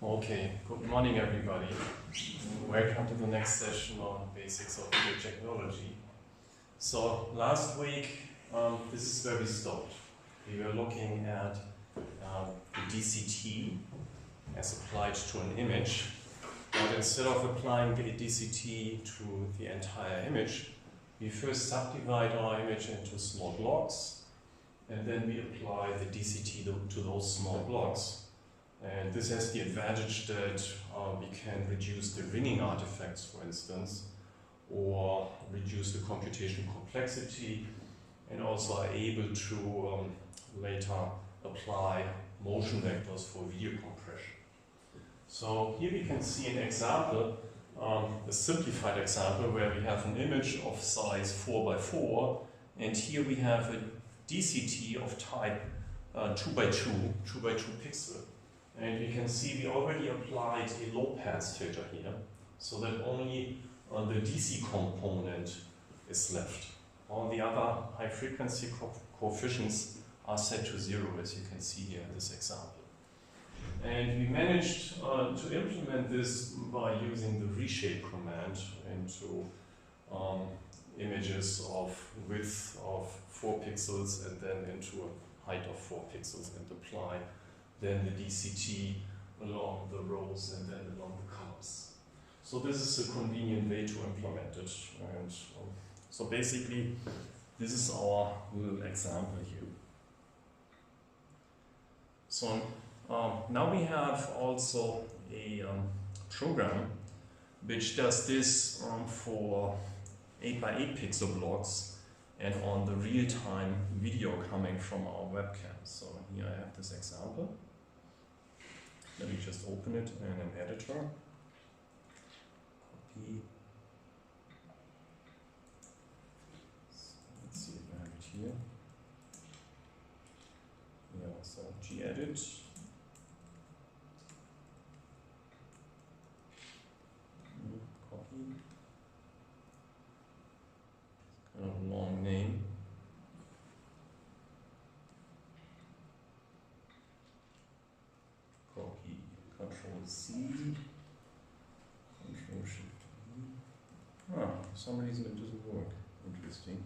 Okay, good morning everybody. Welcome to the next session on Basics of Video Technology. So last week, this is where we stopped. We were looking at the DCT as applied to an image, but instead of applying the DCT to the entire image, we first subdivide our image into small blocks, and then we apply the DCT to those small blocks. And this has the advantage that we can reduce the ringing artifacts, for instance, or reduce the computational complexity, and also are able to later apply motion vectors for video compression. So here we can see an example, a simplified example, where we have an image of size 4 by 4, and here we have a DCT of type 2 by 2 pixel. And you can see we already applied a low-pass filter here, so that only the DC component is left. All the other high-frequency coefficients are set to 0, as you can see here in this example. And we managed to implement this by using the reshape command into images of width of 4 pixels and then into a height of 4 pixels, and apply then the DCT along the rows and then along the columns. So this is a convenient way to implement it. And so basically, this is our little example here. So now we have also a program which does this for 8 by 8 pixel blocks and on the real-time video coming from our webcam. So here I have this example. Let me just open it in an editor. Copy. So let's see if I have it here. Yeah, so gedit. Copy. Kind of a long name. Copy, Control C, Control Shift V. Ah, for some reason it doesn't work. Interesting.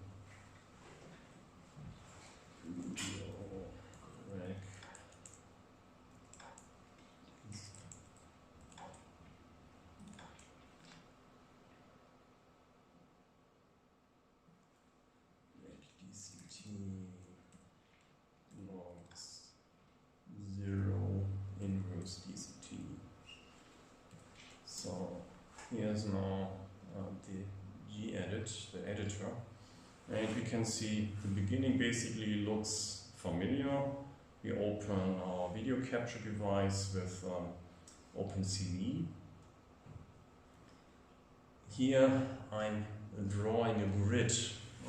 Correct. DCT logs 0 inverse DCT. So here's now the gedit, the editor, and we can see the beginning basically looks familiar. We open our video capture device with OpenCV. Here I'm drawing a grid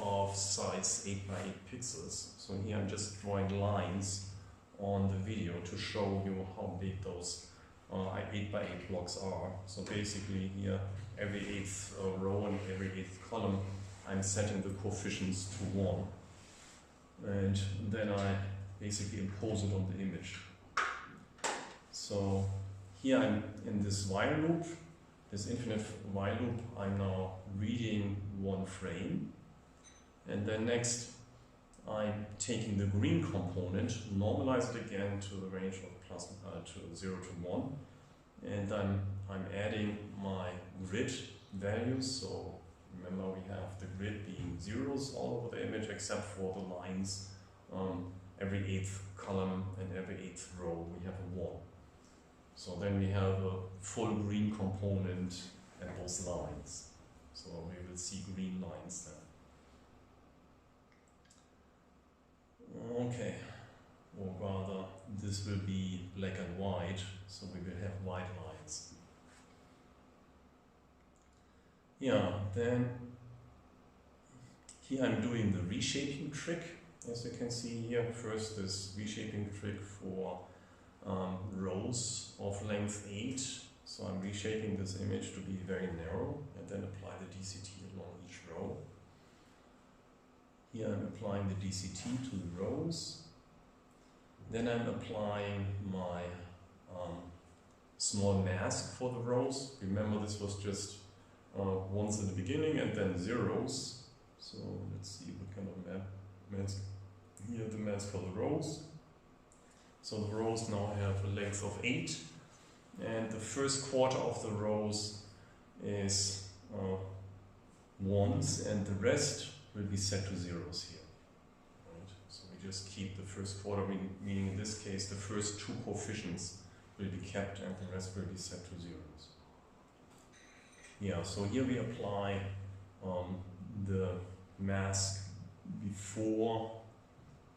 of size 8 by 8 pixels. So here I'm just drawing lines on the video to show you how big those 8 by 8 blocks are. So basically here, every 8th row and every 8th column, I'm setting the coefficients to 1. And then I basically impose it on the image. So here I'm in this while loop, this infinite while loop. I'm now reading 1 frame. And then next, I'm taking the green component, normalize it again to the range of to 0 to 1, and I'm adding my grid values. So remember, we have the grid being zeros all over the image except for the lines. Every 8th column and every 8th row we have a 1. So then we have a full green component at those lines. So we will see green lines then. Okay, or rather, this will be black and white, so we will have white lines. Yeah, then here I'm doing the reshaping trick, as you can see here. First, this reshaping trick for rows of length 8. So I'm reshaping this image to be very narrow, and then apply the DCT along each row. Here I'm applying the DCT to the rows. Then I'm applying my small mask for the rows. Remember, this was just ones in the beginning and then zeros. So let's see what kind of mask. Here the mask for the rows. So the rows now have a length of 8, and the first quarter of the rows is ones, and the rest will be set to zeros here. Right? So we just keep the first quarter, meaning in this case the first 2 coefficients will be kept and the rest will be set to zeros. Yeah, so here we apply the mask before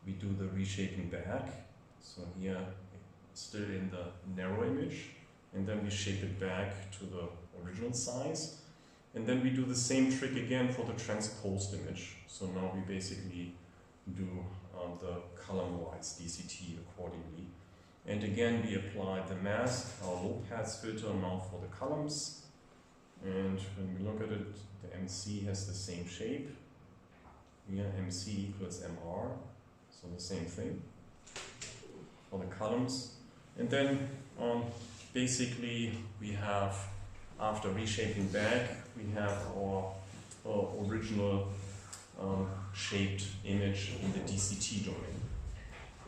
we do the reshaping back. So here still in the narrow image, and then we shape it back to the original size. And then we do the same trick again for the transposed image. So now we basically do the column-wise DCT accordingly. And again, we apply the mask, our low-pass filter now for the columns. And when we look at it, the MC has the same shape. Here, MC equals MR, so the same thing for the columns. And then basically we have, after reshaping back, we have our original shaped image in the DCT domain.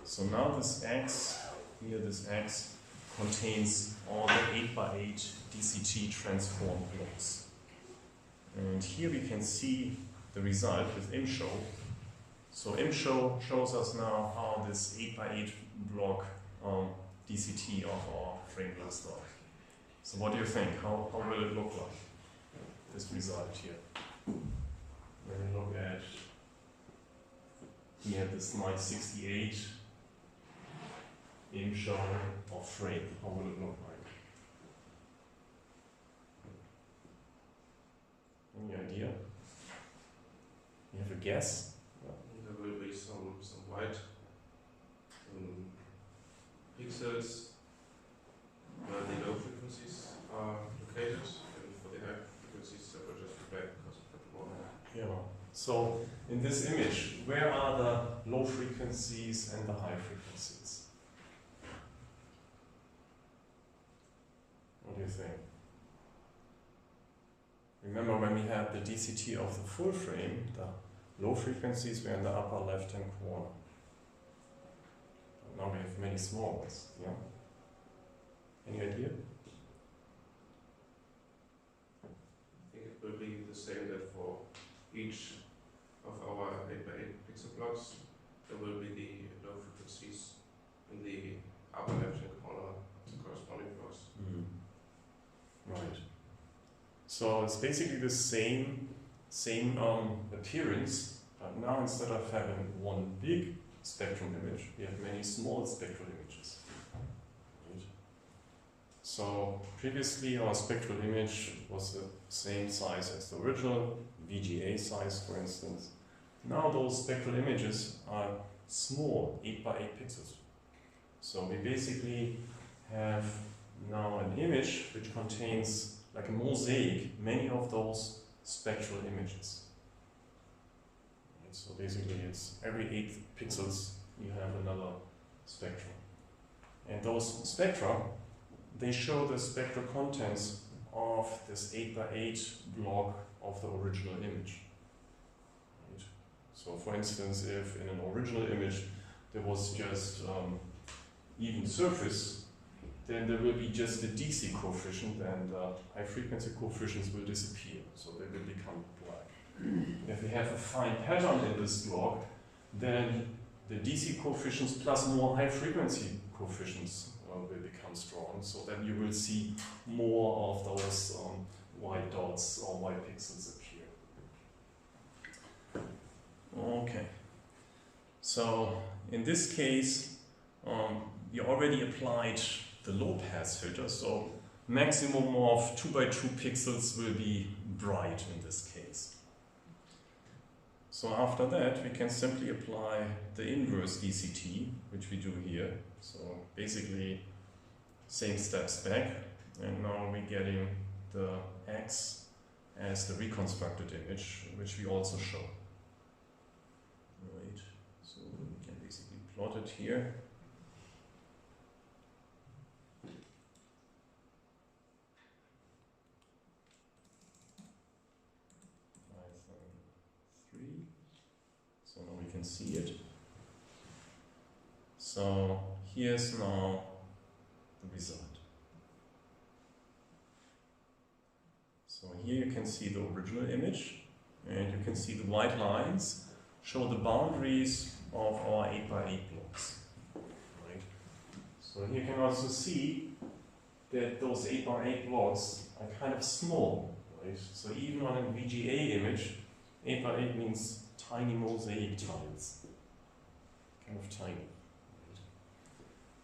So now this X, here this X, contains all the 8x8 DCT transform blocks. And here we can see the result with ImShow. So ImShow shows us now how this 8x8 block DCT of our frame looks like. So what do you think? How will it look like, this result here? When we look at here, this nice 68 ImShow of frame, how will it look like? Any idea? You have a guess? There will be some white pixels where the low frequencies are located, and for the high frequencies that will just be black because of the water. Yeah. So in this image, where are the low frequencies and the high frequencies? What do you think? Remember when we had the DCT of the full frame, the low frequencies were in the upper left-hand corner. Now we have many small ones. Yeah. Any idea? I think it will be the same that for each of our 8x8 pixel blocks, there will be the low frequencies in the upper left-hand corner of the corresponding blocks. Right. So it's basically the same appearance, but now instead of having one big spectral image, we have many small spectral images. Right. So previously our spectral image was the same size as the original, VGA size for instance. Now those spectral images are small, 8x8 pixels. So we basically have now an image which contains, like a mosaic, many of those spectral images. Right, so basically it's every 8 pixels you have another spectrum. And those spectra, they show the spectral contents of this 8x8 block of the original image. Right. So for instance, if in an original image there was just even surface, then there will be just the DC coefficient and high frequency coefficients will disappear, so they will become black. If we have a fine pattern in this block, then the DC coefficients plus more high frequency coefficients will become strong, so then you will see more of those white dots or white pixels appear. Okay, so in this case, we already applied the low pass filter, so maximum of 2x2 pixels will be bright in this case. So after that we can simply apply the inverse DCT, which we do here. So basically same steps back, and now we're getting the X as the reconstructed image, which we also show. Right, so we can basically plot it here. see it. So here's now the result. So here you can see the original image, and you can see the white lines show the boundaries of our 8x8 blocks. Right? So here you can also see that those 8x8 blocks are kind of small. Right? So even on a VGA image, 8x8 means tiny mosaic tiles. Kind of tiny.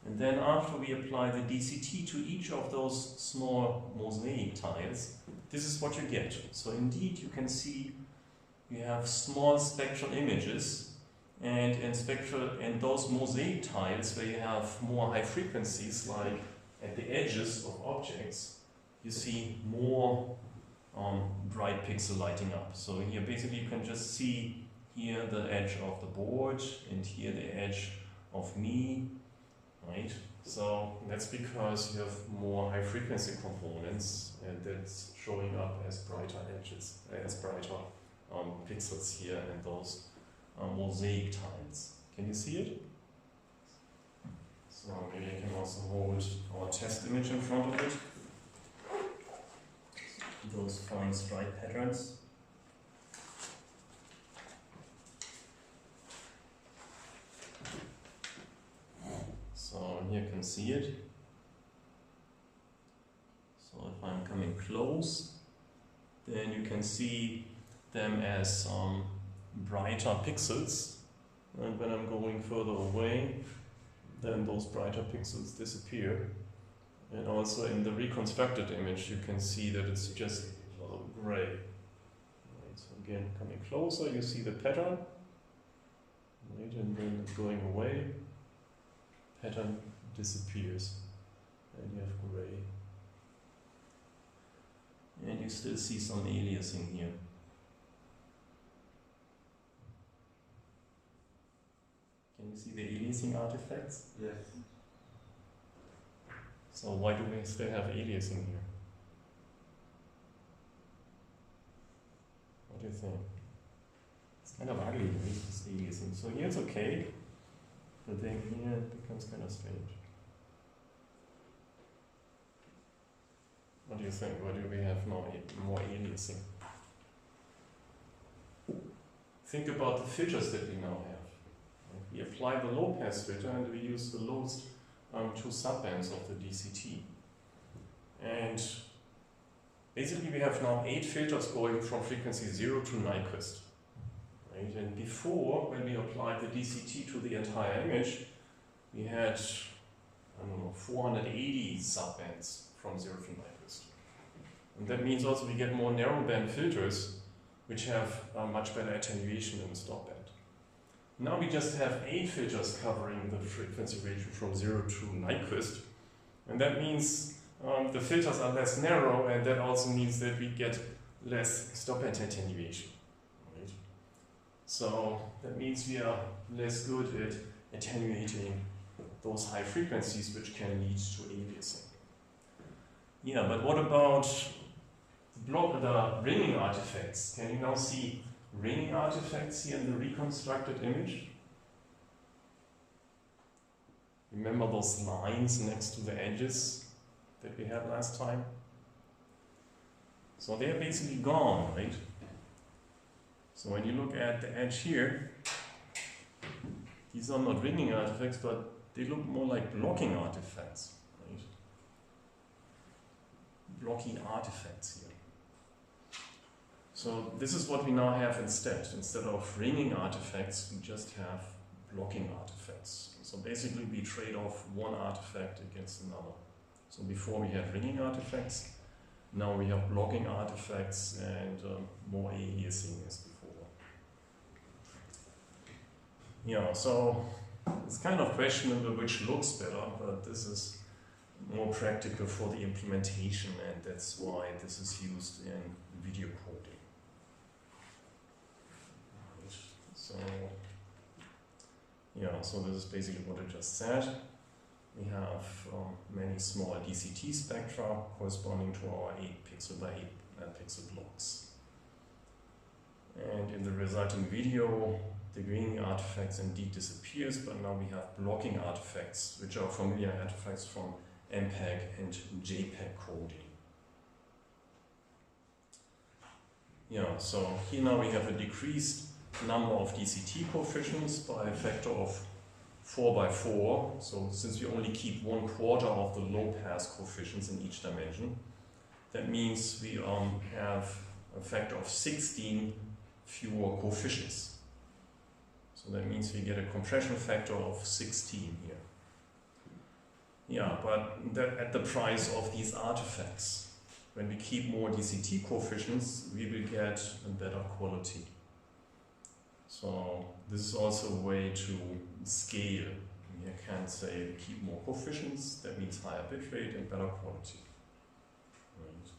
And then after we apply the DCT to each of those small mosaic tiles, this is what you get. So indeed you can see you have small spectral images, and in those mosaic tiles where you have more high frequencies, like at the edges of objects, you see more bright pixel lighting up. So here basically you can just see here the edge of the board and here the edge of me. Right? So that's because you have more high frequency components, and that's showing up as brighter edges, as brighter pixels here in those mosaic tiles. Can you see it? So maybe I can also hold our test image in front of it. Those fine stripe patterns. So here you can see it. So if I'm coming close, then you can see them as brighter pixels. And when I'm going further away, then those brighter pixels disappear. And also in the reconstructed image, you can see that it's just gray. Right, so again, coming closer, you see the pattern. Right, and then going away, pattern disappears. And you have gray. And you still see some aliasing here. Can you see the aliasing artifacts? Yes. So why do we still have aliasing here? What do you think? It's kind of ugly, right, this aliasing. So here it's okay, but then here it becomes kind of strange. What do you think? Why do we have more aliasing? Think about the filters that we now have. We apply the low-pass filter and we use the lowest two subbands of the DCT. And basically we have now 8 filters going from frequency 0 to Nyquist. Right? And before, when we applied the DCT to the entire image, we had, I don't know, 480 subbands from 0 to Nyquist. And that means also we get more narrowband filters, which have much better attenuation in the stop band. Now we just have 8 filters covering the frequency range from 0 to Nyquist, and that means the filters are less narrow, and that also means that we get less stop band attenuation. Right? So that means we are less good at attenuating those high frequencies, which can lead to aliasing. Yeah, but what about the ringing artifacts? Can you now see ringing artifacts here in the reconstructed image? Remember those lines next to the edges that we had last time? So they're basically gone, right? So when you look at the edge here, these are not ringing artifacts, but they look more like blocking artifacts, right? Blocky artifacts here. So this is what we now have instead. Instead of ringing artifacts, we just have blocking artifacts. So basically we trade off one artifact against another. So before we had ringing artifacts, now we have blocking artifacts and more aliasing as before. Yeah, so it's kind of questionable which looks better, but this is more practical for the implementation, and that's why this is used in video coding. So, yeah, so this is basically what I just said. We have many small DCT spectra corresponding to our 8 pixel by 8 pixel blocks. And in the resulting video, the graining artifacts indeed disappears, but now we have blocking artifacts, which are familiar artifacts from MPEG and JPEG coding. Yeah, so here now we have a decreased number of DCT coefficients by a factor of 4 by 4. So since we only keep 1/4 of the low pass coefficients in each dimension, that means we have a factor of 16 fewer coefficients. So that means we get a compression factor of 16 here. Yeah, but that at the price of these artifacts. When we keep more DCT coefficients, we will get a better quality. So this is also a way to scale. You can say we keep more coefficients, that means higher bitrate and better quality. Right.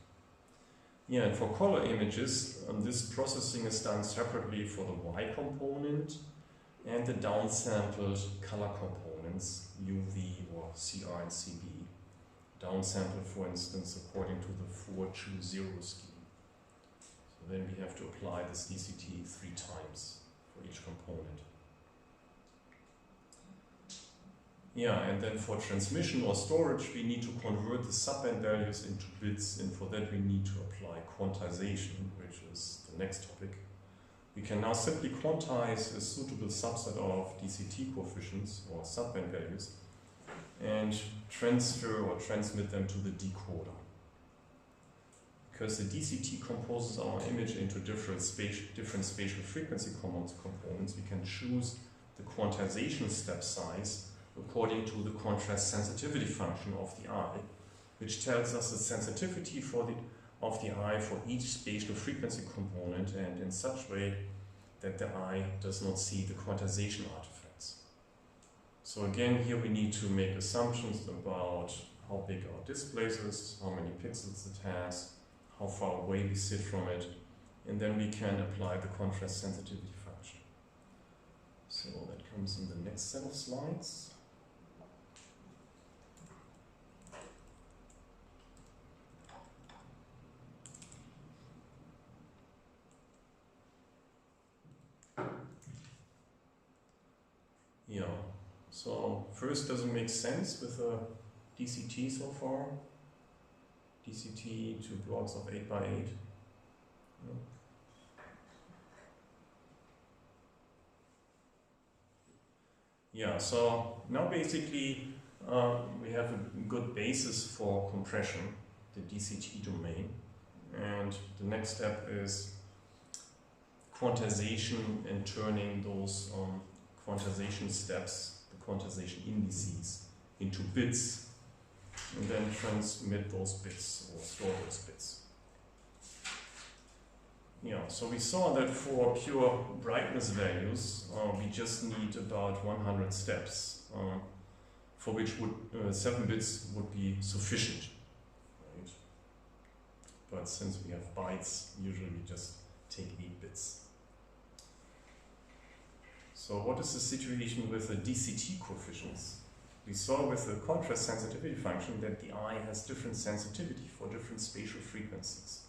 Yeah, and for color images, this processing is done separately for the Y component and the downsampled color components, UV or CR and CB. Downsampled, for instance, according to the 4-2-0 scheme. So then we have to apply this DCT 3 times for each component. Yeah, and then for transmission or storage, we need to convert the subband values into bits, and for that we need to apply quantization, which is the next topic. We can now simply quantize a suitable subset of DCT coefficients or subband values and transfer or transmit them to the decoder. Because the DCT composes our image into different spatial frequency components, we can choose the quantization step size according to the contrast sensitivity function of the eye, which tells us the sensitivity of the eye for each spatial frequency component, and in such way that the eye does not see the quantization artifacts. So again, here we need to make assumptions about how big our display is, how many pixels it has, how far away we sit from it, and then we can apply the contrast sensitivity function. So that comes in the next set of slides. Yeah, so first, does it make sense with a DCT so far? DCT to blocks of 8 by 8. Yeah, so now basically we have a good basis for compression, the DCT domain, and the next step is quantization and turning those quantization steps, the quantization indices, into bits, and then transmit those bits or store those bits. Yeah, so we saw that for pure brightness values, we just need about 100 steps, for which 7 bits would be sufficient. Right? But since we have bytes, usually we just take 8 bits. So what is the situation with the DCT coefficients? We saw with the contrast sensitivity function that the eye has different sensitivity for different spatial frequencies.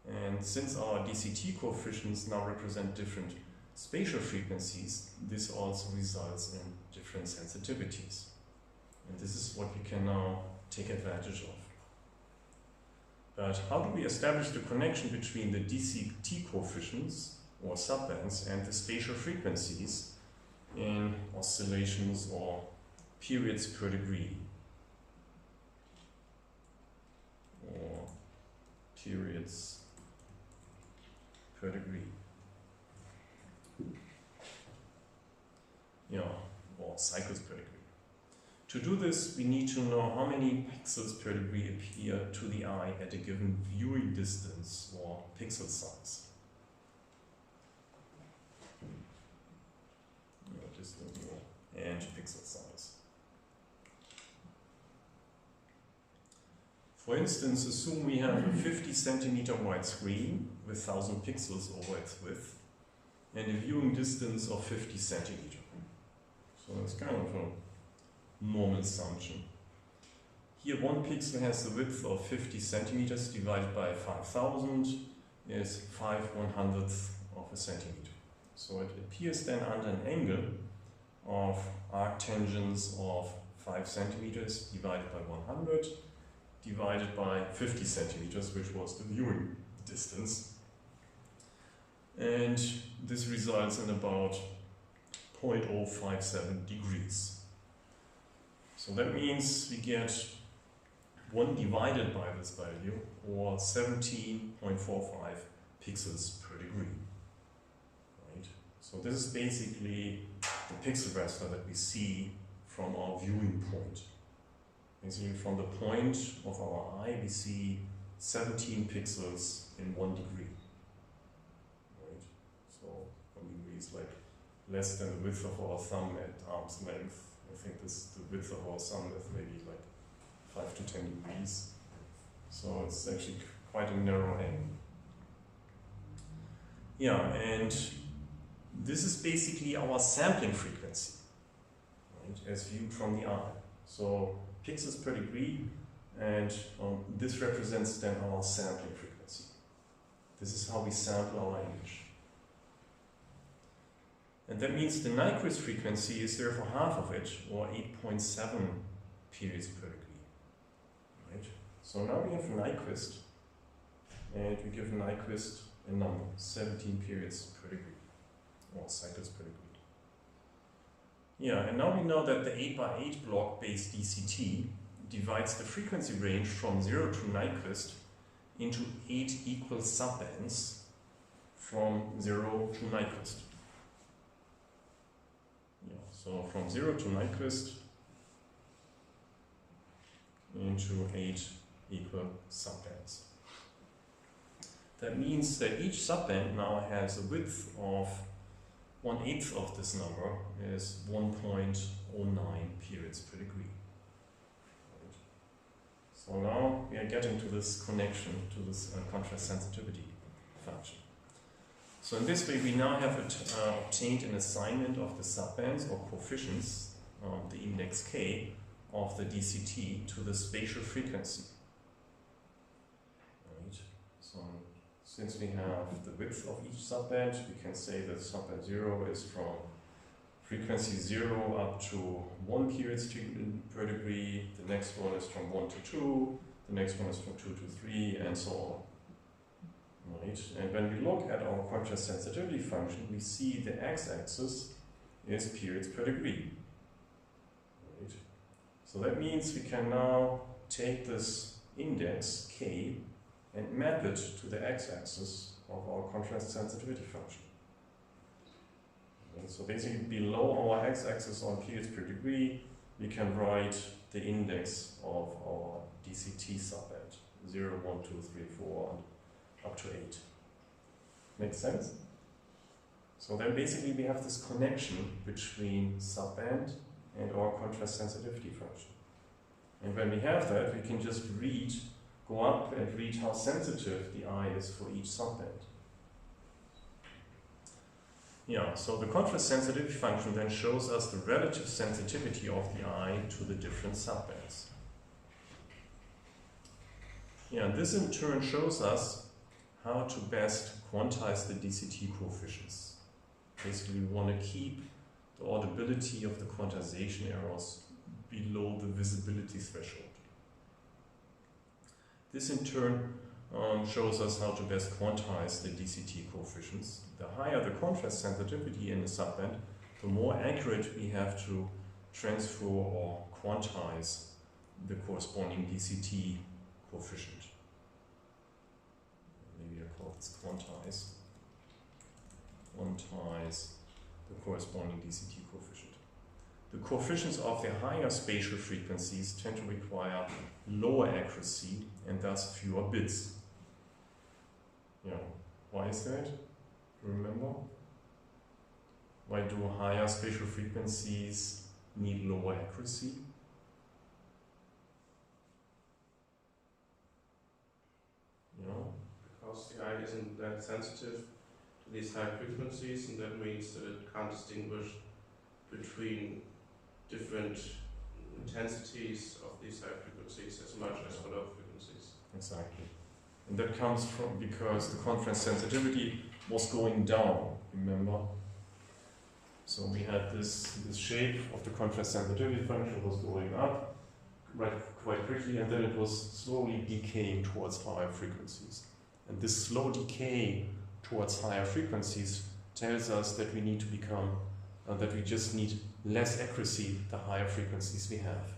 And since our DCT coefficients now represent different spatial frequencies, this also results in different sensitivities. And this is what we can now take advantage of. But how do we establish the connection between the DCT coefficients or subbands and the spatial frequencies in oscillations or periods per degree, or periods per degree, or cycles per degree. To do this, we need to know how many pixels per degree appear to the eye at a given viewing distance or pixel size. And pixel size. For instance, assume we have a 50 centimeter wide screen with 1000 pixels over its width and a viewing distance of 50 centimeters. So it's kind of a normal assumption. Here 1 pixel has the width of 50 centimeters divided by 5000 is 5/100th of a centimeter. So it appears then under an angle of arctangents of 5 centimeters divided by 100 divided by 50 centimeters, which was the viewing distance. And this results in about 0.057 degrees. So that means we get 1 divided by this value, or 17.45 pixels per degree. Right? So this is basically the pixel raster that we see from our viewing point. Basically from the point of our eye we see 17 pixels in 1 degree. Right? So 1 degree is like less than the width of our thumb at arm's length. I think this the width of our thumb is maybe like 5 to 10 degrees. So it's actually quite a narrow angle. Yeah, and this is basically our sampling frequency, right, as viewed from the eye. So pixels per degree, and this represents then our sampling frequency. This is how we sample our image. And that means the Nyquist frequency is therefore half of it, or 8.7 periods per degree. Right? So now we have Nyquist, and we give Nyquist a number, 17 periods per degree, or cycles per degree. Yeah, and now we know that the 8x8 block-based DCT divides the frequency range from 0 to Nyquist into 8 equal subbands from 0 to Nyquist. Yeah, so from 0 to Nyquist into 8 equal subbands. That means that each subband now has a width of 1/8 of this number is 1.09 periods per degree. Right. So now we are getting to this connection, to this contrast sensitivity function. So in this way we now have obtained an assignment of the subbands or coefficients, the index k, of the DCT to the spatial frequency. Right. So since we have the width of each subband, we can say that subband 0 is from frequency 0 up to 1 periods per degree, the next one is from 1 to 2, the next one is from 2 to 3, and so on. Right? And when we look at our contrast sensitivity function, we see the x-axis is periods per degree. Right? So that means we can now take this index k and map it to the x-axis of our contrast sensitivity function. And so basically below our x-axis on periods per degree, we can write the index of our DCT subband, 0, 1, 2, 3, 4, and up to 8. Makes sense? So then basically we have this connection between subband and our contrast sensitivity function. And when we have that, we can just go up and read how sensitive the eye is for each subband. Yeah, so the contrast sensitivity function then shows us the relative sensitivity of the eye to the different subbands. Yeah, this in turn shows us how to best quantize the DCT coefficients. Basically, we want to keep the audibility of the quantization errors below the visibility threshold. This in turn shows us how to best quantize the DCT coefficients. The higher the contrast sensitivity in the subband, the more accurate we have to transfer or quantize the corresponding DCT coefficient. Maybe I call this quantize. Quantize the corresponding DCT coefficient. The coefficients of the higher spatial frequencies tend to require lower accuracy and thus fewer bits. Yeah, why is that? Remember? Why do higher spatial frequencies need lower accuracy? Yeah. Because the eye isn't that sensitive to these high frequencies, and that means that it can't distinguish between different intensities of these high frequencies as much as for low frequencies. Exactly. And that comes from because the contrast sensitivity was going down, remember? So we had this shape of the contrast sensitivity function was going up quite quickly, and then it was slowly decaying towards higher frequencies. And this slow decay towards higher frequencies tells us that we need to become, that we just need less accuracy the higher frequencies we have.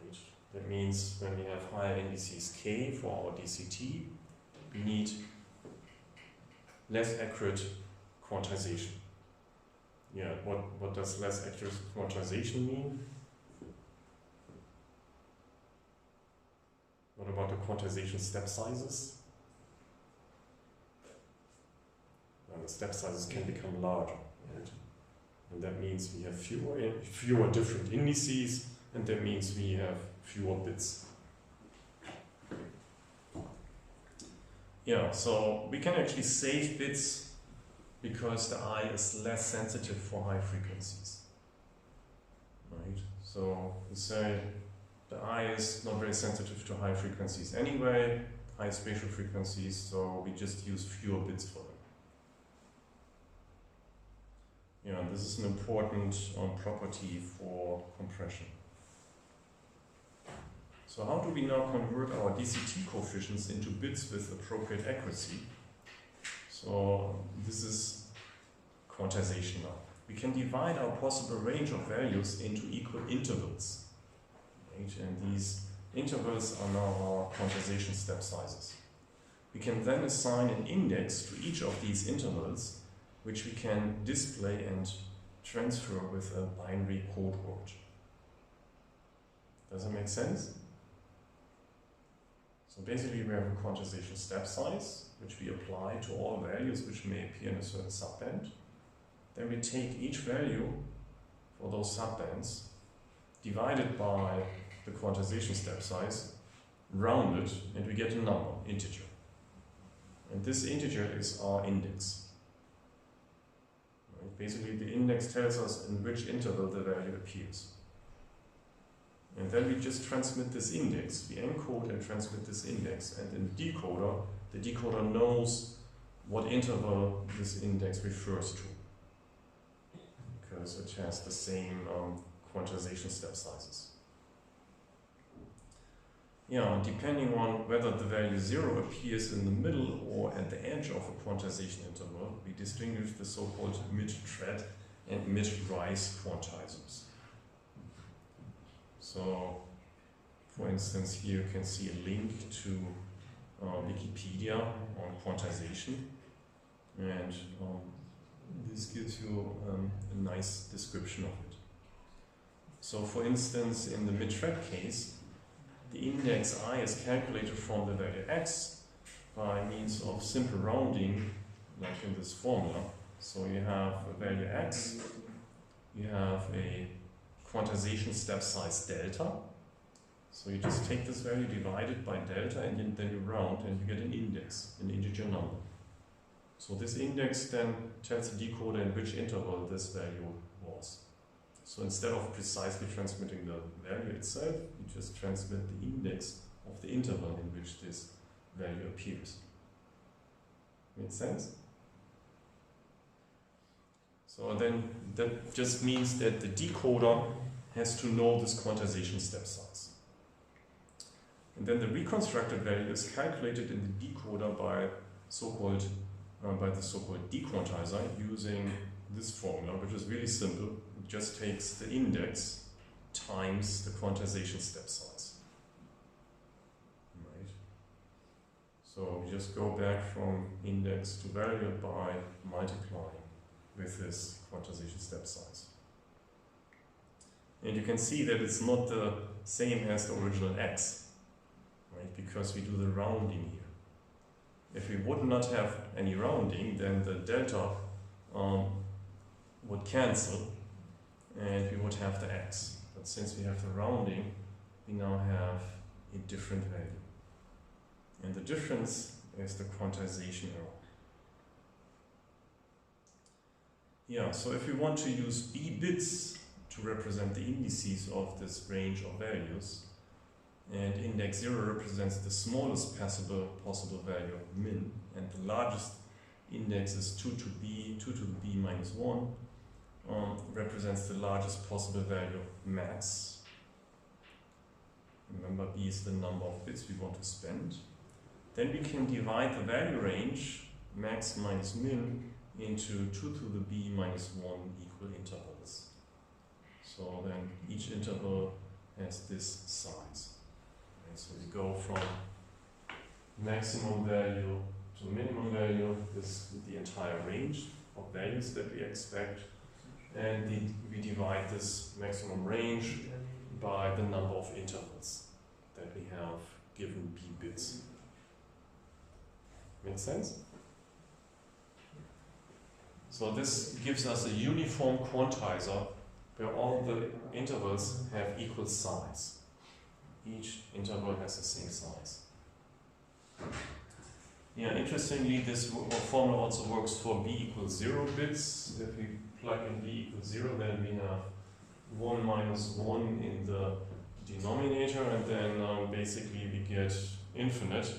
Right? That means when we have higher indices k for our DCT, we need less accurate quantization. Yeah, what does less accurate quantization mean? What about the quantization step sizes? Well, the step sizes can become larger, right? And that means we have fewer different indices, and that means we have fewer bits. Yeah, so we can actually save bits because the eye is less sensitive for high frequencies. Right? So we say the eye is not very sensitive to high frequencies anyway, high spatial frequencies, so we just use fewer bits for them. Yeah, this is an important property for compression. So how do we now convert our DCT coefficients into bits with appropriate accuracy? So this is quantization now. We can divide our possible range of values into equal intervals. Right? And these intervals are now our quantization step sizes. We can then assign an index to each of these intervals, which we can display and transfer with a binary code word. Does that make sense? So basically we have a quantization step size, which we apply to all values which may appear in a certain subband. Then we take each value for those subbands, divided by the quantization step size, round it, and we get a number, integer. And this integer is our index. Right? Basically the index tells us in which interval the value appears. And then we just transmit this index. We encode and transmit this index. And in the decoder knows what interval this index refers to, because it has the same quantization step sizes. Yeah, depending on whether the value 0 appears in the middle or at the edge of a quantization interval, we distinguish the so-called mid-thread and mid-rise quantizers. So, for instance, here you can see a link to Wikipedia on quantization, and this gives you a nice description of it. So, for instance, in the mid-thread case, the index I is calculated from the value x by means of simple rounding, like in this formula. So you have a value x, you have a quantization step size delta. So you just take this value, divide it by delta, and then you round and you get an index, an integer number. So this index then tells the decoder in which interval this value was. So instead of precisely transmitting the value itself, you just transmit the index of the interval in which this value appears. Make sense? So then that just means that the decoder has to know this quantization step size. And then the reconstructed value is calculated in the decoder by the so-called dequantizer using this formula, which is really simple. It just takes the index times the quantization step size. Right. So we just go back from index to value by multiplying with this quantization step size. And you can see that it's not the same as the original x, right? Because we do the rounding here. If we would not have any rounding, then the delta would cancel and we would have the x. But since we have the rounding, we now have a different value. And the difference is the quantization error. Yeah, so if we want to use b bits to represent the indices of this range of values, and index 0 represents the smallest possible value min, and the largest index is 2 to the b minus 1, represents the largest possible value, max. Remember, b is the number of bits we want to spend. Then we can divide the value range, max minus min, into 2 to the b minus 1 equal intervals. So then each interval has this size. Okay, so we go from maximum value to minimum value, this is the entire range of values that we expect, and we divide this maximum range by the number of intervals that we have given b bits. Make sense? So this gives us a uniform quantizer where all the intervals have equal size. Each interval has the same size. Yeah, interestingly, this formula also works for b equals 0 bits. If we plug in b equals 0, then we have 1 minus 1 in the denominator, and then basically we get infinite.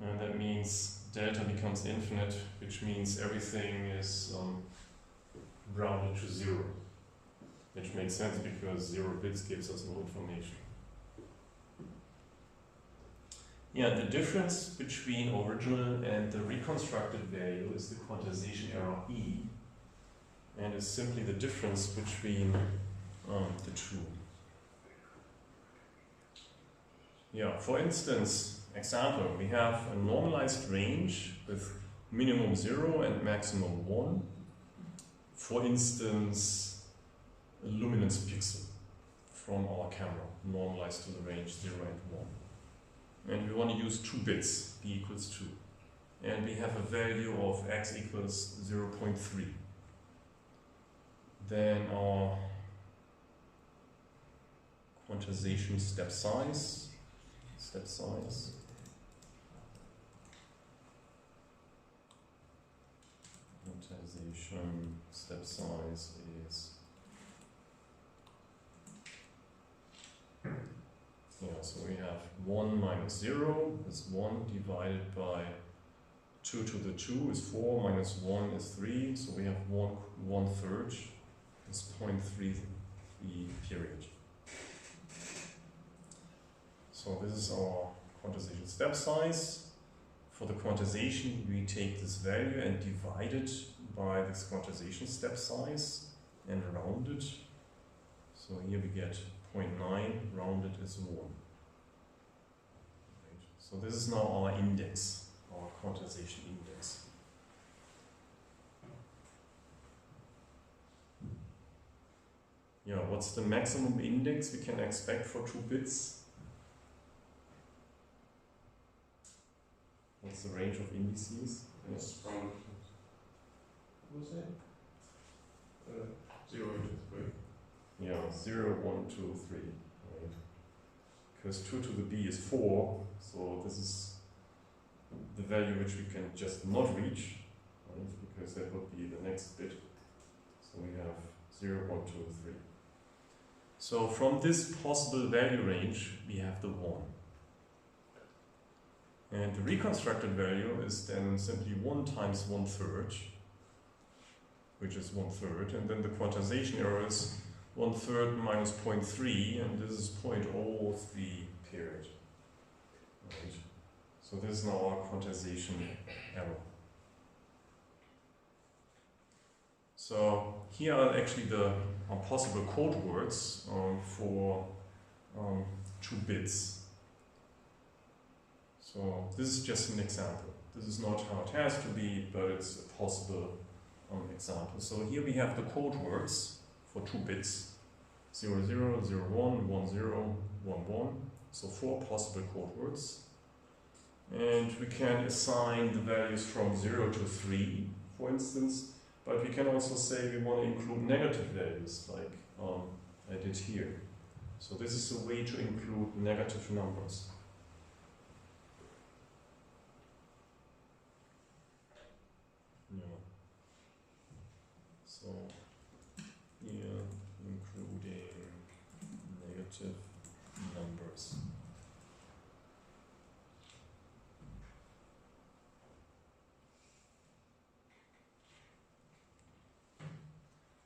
And that means delta becomes infinite, which means everything is rounded to 0. Which makes sense because 0 bits gives us no information. Yeah, the difference between original and the reconstructed value is the quantization error E, and is simply the difference between the two. Yeah, for instance, example, we have a normalized range with minimum 0 and maximum 1. For instance, a luminance pixel from our camera, normalized to the range 0 and 1. And we want to use 2 bits, b equals 2. And we have a value of x equals 0.3. Then our quantization step size, quantization step size is, so we have 1 minus 0 is 1 divided by 2 to the 2 is 4, minus 1 is 3, so we have 1/3 is 0.33 period. So this is our quantization step size. For the quantization, we take this value and divide it by this quantization step size and round it. So here we get 0.9, rounded is 1. Right. So this is now our index, our quantization index. Yeah, what's the maximum index we can expect for 2 bits? What's the range of indices? It's from, what was it? 0 to 3. Yeah, 0, 1, 2, 3. Right? Because 2 to the b is 4, so this is the value which we can just not reach, right? Because that would be the next bit. So we have 0, 1, 2, 3. So from this possible value range, we have the 1. And the reconstructed value is then simply 1 times 1/3, which is 1/3, and then the quantization error is 1/3 minus 0.3, and this is 0.03 period. Right. So this is now our quantization error. So here are actually the possible code words for 2 bits. So this is just an example. This is not how it has to be, but it's a possible example. So here we have the code words for 2 bits, 0, 0, 0, 1, 1, 0, 1, 1. So 4 possible code words. And we can assign the values from 0 to 3, for instance, but we can also say we want to include negative values, like I did here. So this is a way to include negative numbers. Yeah. So here including negative numbers.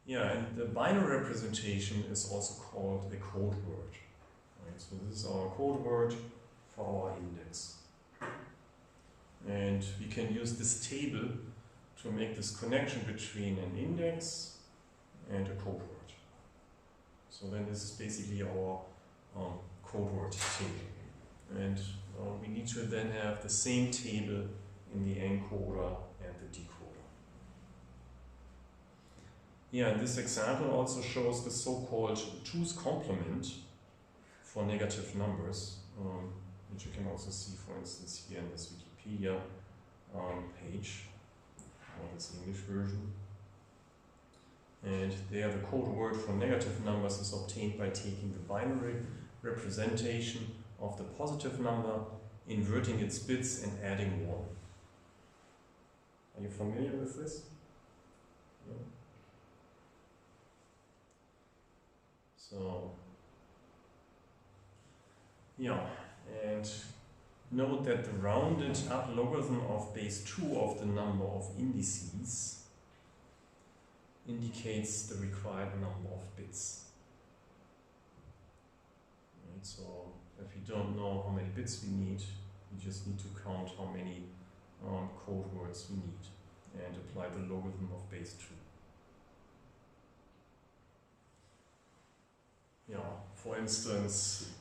Yeah, and the binary representation is also called a code word. Right? So this is our code word for our index. And we can use this table to make this connection between an index and a code word. So then this is basically our code word table. And we need to then have the same table in the encoder and the decoder. Yeah, and this example also shows the so-called two's complement for negative numbers, which you can also see, for instance, here in this Wikipedia page, or this English version. And there the code word for negative numbers is obtained by taking the binary representation of the positive number, inverting its bits and adding 1. Are you familiar with this? Yeah. So, yeah, and note that the rounded up logarithm of base 2 of the number of indices indicates the required number of bits. Right, so if you don't know how many bits we need, you just need to count how many code words we need and apply the logarithm of base 2. Yeah, for instance,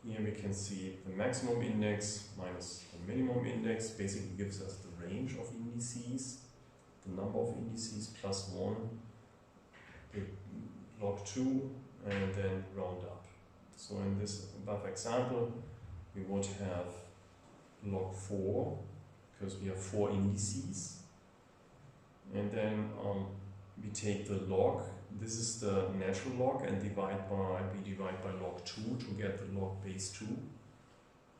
here we can see the maximum index minus the minimum index basically gives us the range of indices, the number of indices plus 1, the log 2, and then round up. So in this above example, we would have log 4, because we have 4 indices, and then we take the log. This is the natural log, and we divide by log 2 to get the log base 2.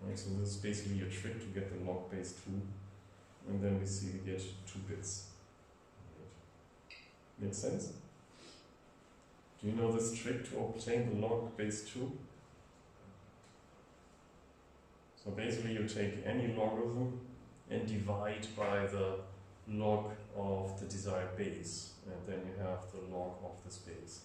Right, so this is basically a trick to get the log base 2, and then we see we get 2 bits. Right. Makes sense? Do you know this trick to obtain the log base 2? So basically you take any logarithm and divide by the log of the desired base, and then you have the log of this base.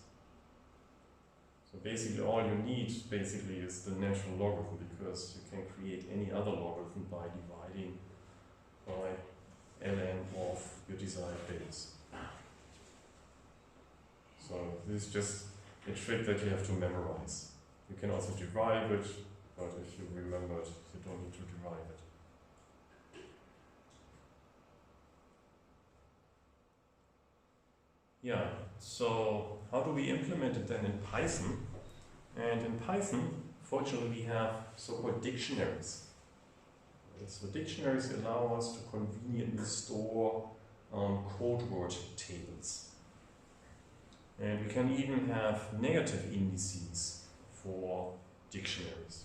So basically all you need basically is the natural logarithm, because you can create any other logarithm by dividing by ln of your desired base. So this is just a trick that you have to memorize. You can also derive it, but if you remember it, you don't need to derive it. Yeah, so how do we implement it then in Python? And in Python, fortunately, we have so-called dictionaries. So dictionaries allow us to conveniently store code word tables. And we can even have negative indices for dictionaries.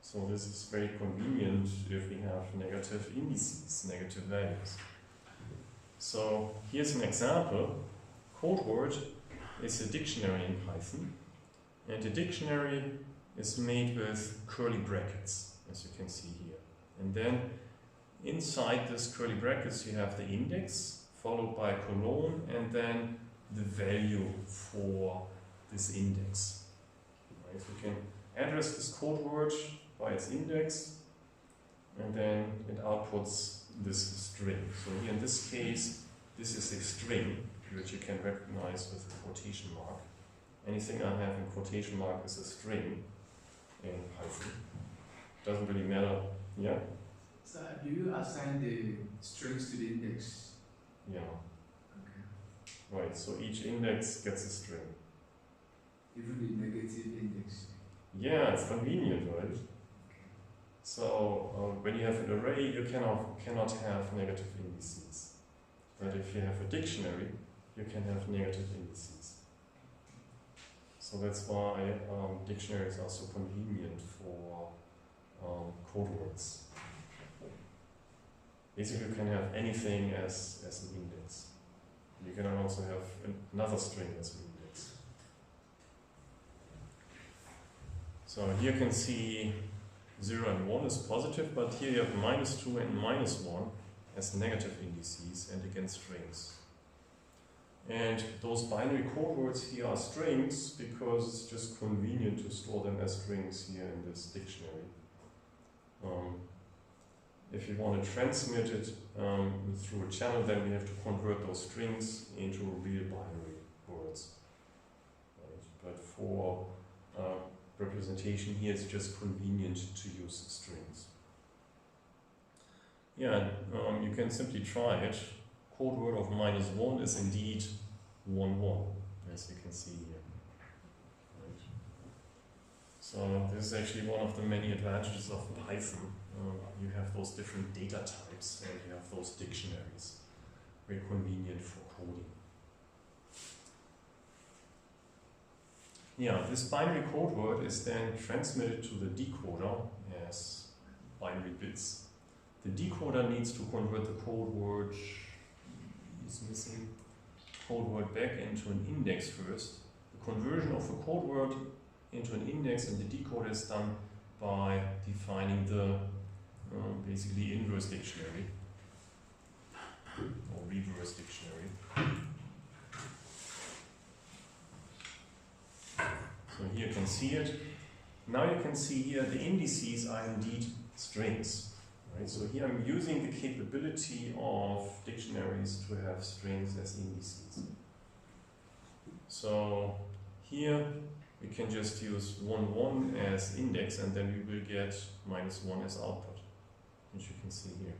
So this is very convenient if we have negative indices, negative values. So here's an example. Code word is a dictionary in Python, and a dictionary is made with curly brackets, as you can see here. And then inside this curly brackets you have the index, followed by a colon, and then the value for this index. Right? So you can address this code word by its index, and then it outputs this string. So here in this case, this is a string, which you can recognize with a quotation mark. Anything I have in quotation mark is a string in Python. Doesn't really matter. Yeah? So do you assign the strings to the index? Yeah. Okay. Right, so each index gets a string. Even the negative index? Yeah, it's convenient, right? Okay. So when you have an array, you cannot have negative indices. But if you have a dictionary, you can have negative indices. So that's why dictionaries are so convenient for code words. Basically, you can have anything as an index. You can also have another string as an index. So here you can see 0 and 1 is positive, but here you have -2 and -1 as negative indices and again strings. And those binary code words here are strings because it's just convenient to store them as strings here in this dictionary. If you want to transmit it through a channel, then we have to convert those strings into real binary words. Right? But for representation here, it's just convenient to use strings. Yeah, you can simply try it. Code word of -1 is indeed 1, 1, as you can see here. Right. So this is actually one of the many advantages of Python. You have those different data types and you have those dictionaries. Very convenient for coding. Yeah, this binary code word is then transmitted to the decoder as binary bits. The decoder needs to convert the code word, is missing, code word back into an index first. The conversion of a code word into an index in the decoder is done by defining the basically inverse dictionary or reverse dictionary. So here you can see it. Now you can see here the indices are indeed strings. Right? So here I'm using the capability of dictionaries to have strings as indices. So here we can just use 1, 1 as index and then we will get -1 as output, which you can see here.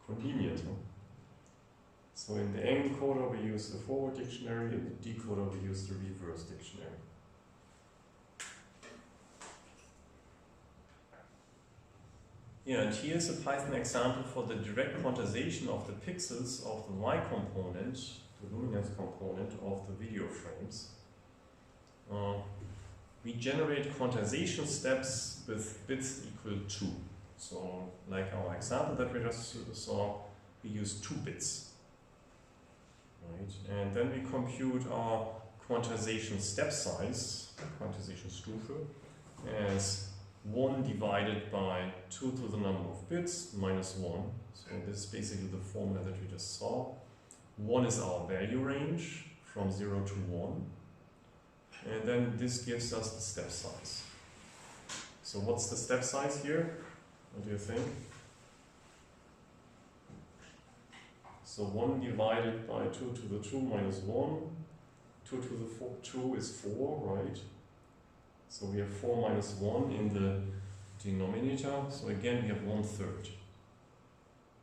Convenient, huh? So in the encoder we use the forward dictionary, in the decoder we use the reverse dictionary. Yeah, and here's a Python example for the direct quantization of the pixels of the Y component, the luminance component of the video frames. We generate quantization steps with bits equal 2. So, like our example that we just saw, we use 2 bits. Right? And then we compute our quantization step size, quantization Stufe, as 1 divided by 2 to the number of bits minus 1. So this is basically the formula that we just saw. 1 is our value range from 0 to 1. And then this gives us the step size. So what's the step size here? What do you think? So 1 divided by 2 to the 2 minus 1. 2 to the 2 is 4, right? So we have 4 minus 1 in the denominator. So again, we have 1/3.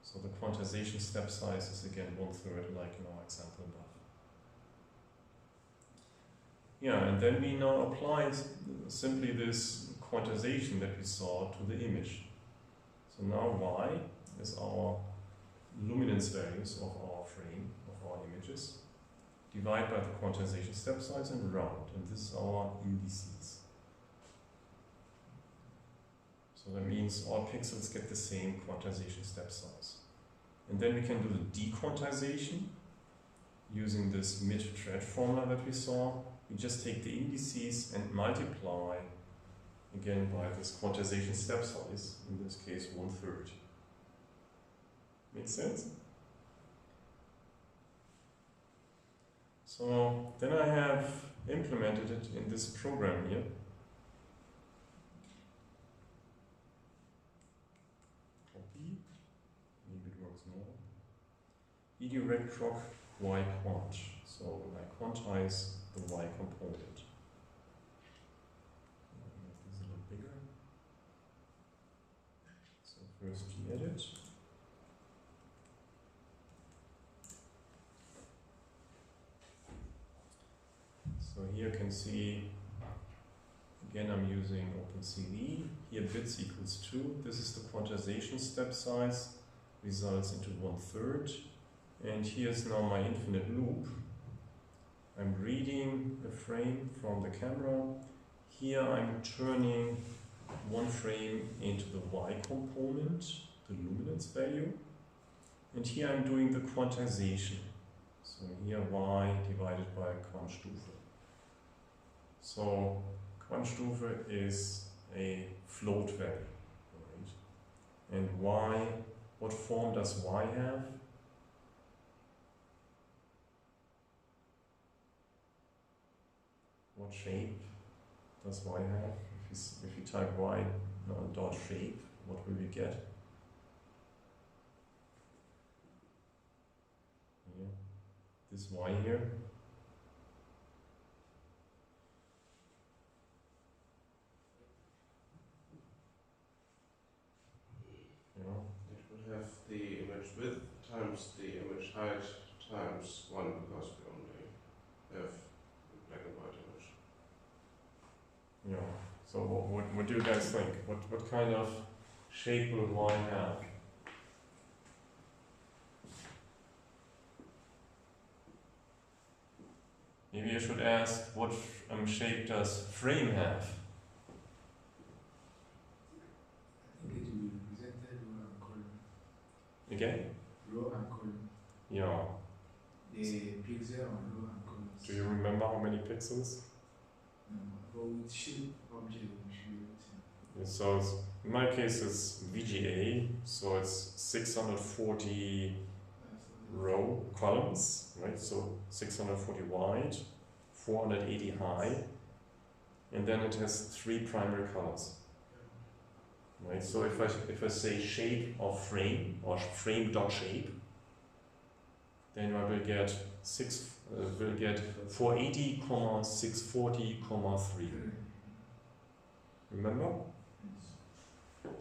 So the quantization step size is again 1/3, like in our example above. Yeah, and then we now apply simply this quantization that we saw to the image. So now Y is our luminance values of our frame, of our images. Divide by the quantization step size and round. And this is our indices. So that means all pixels get the same quantization step size. And then we can do the dequantization using this mid-thread formula that we saw. We just take the indices and multiply again by this quantization step size, in this case 1/3. Makes sense? So then I have implemented it in this program here. Copy, maybe it works now. eDirectRoc Y quant. So I quantize the Y component. Make this a little bigger. So first gedit. So here you can see, again I'm using OpenCV. Here bits equals 2. This is the quantization step size, results into 1/3. And here's now my infinite loop. I'm reading a frame from the camera. Here I'm turning one frame into the Y component, the luminance value. And here I'm doing the quantization. So here Y divided by Quantstufe. So Quantstufe is a float value. Right? And Y, what form does Y have? what shape does y have? If you type y dot shape, what will we get? Yeah. This y here. Yeah. It would have the image width times the image height times 1 because we only have a black and white image. Yeah. So what do you guys think? What kind of shape will y have? Maybe I should ask, what shape does frame have? I think it will be represented row and column. Again? Row and column. Yeah. The pixel on row and columns. Do you remember how many pixels? No, but with shape object we should Yeah, so in my case it's VGA, so it's 640 row columns, right? So 640 wide, 480 high, and then it has 3 primary colors. Right? So if I say shape of frame or frame dot shape, then I will get 480, 640, 3. Remember?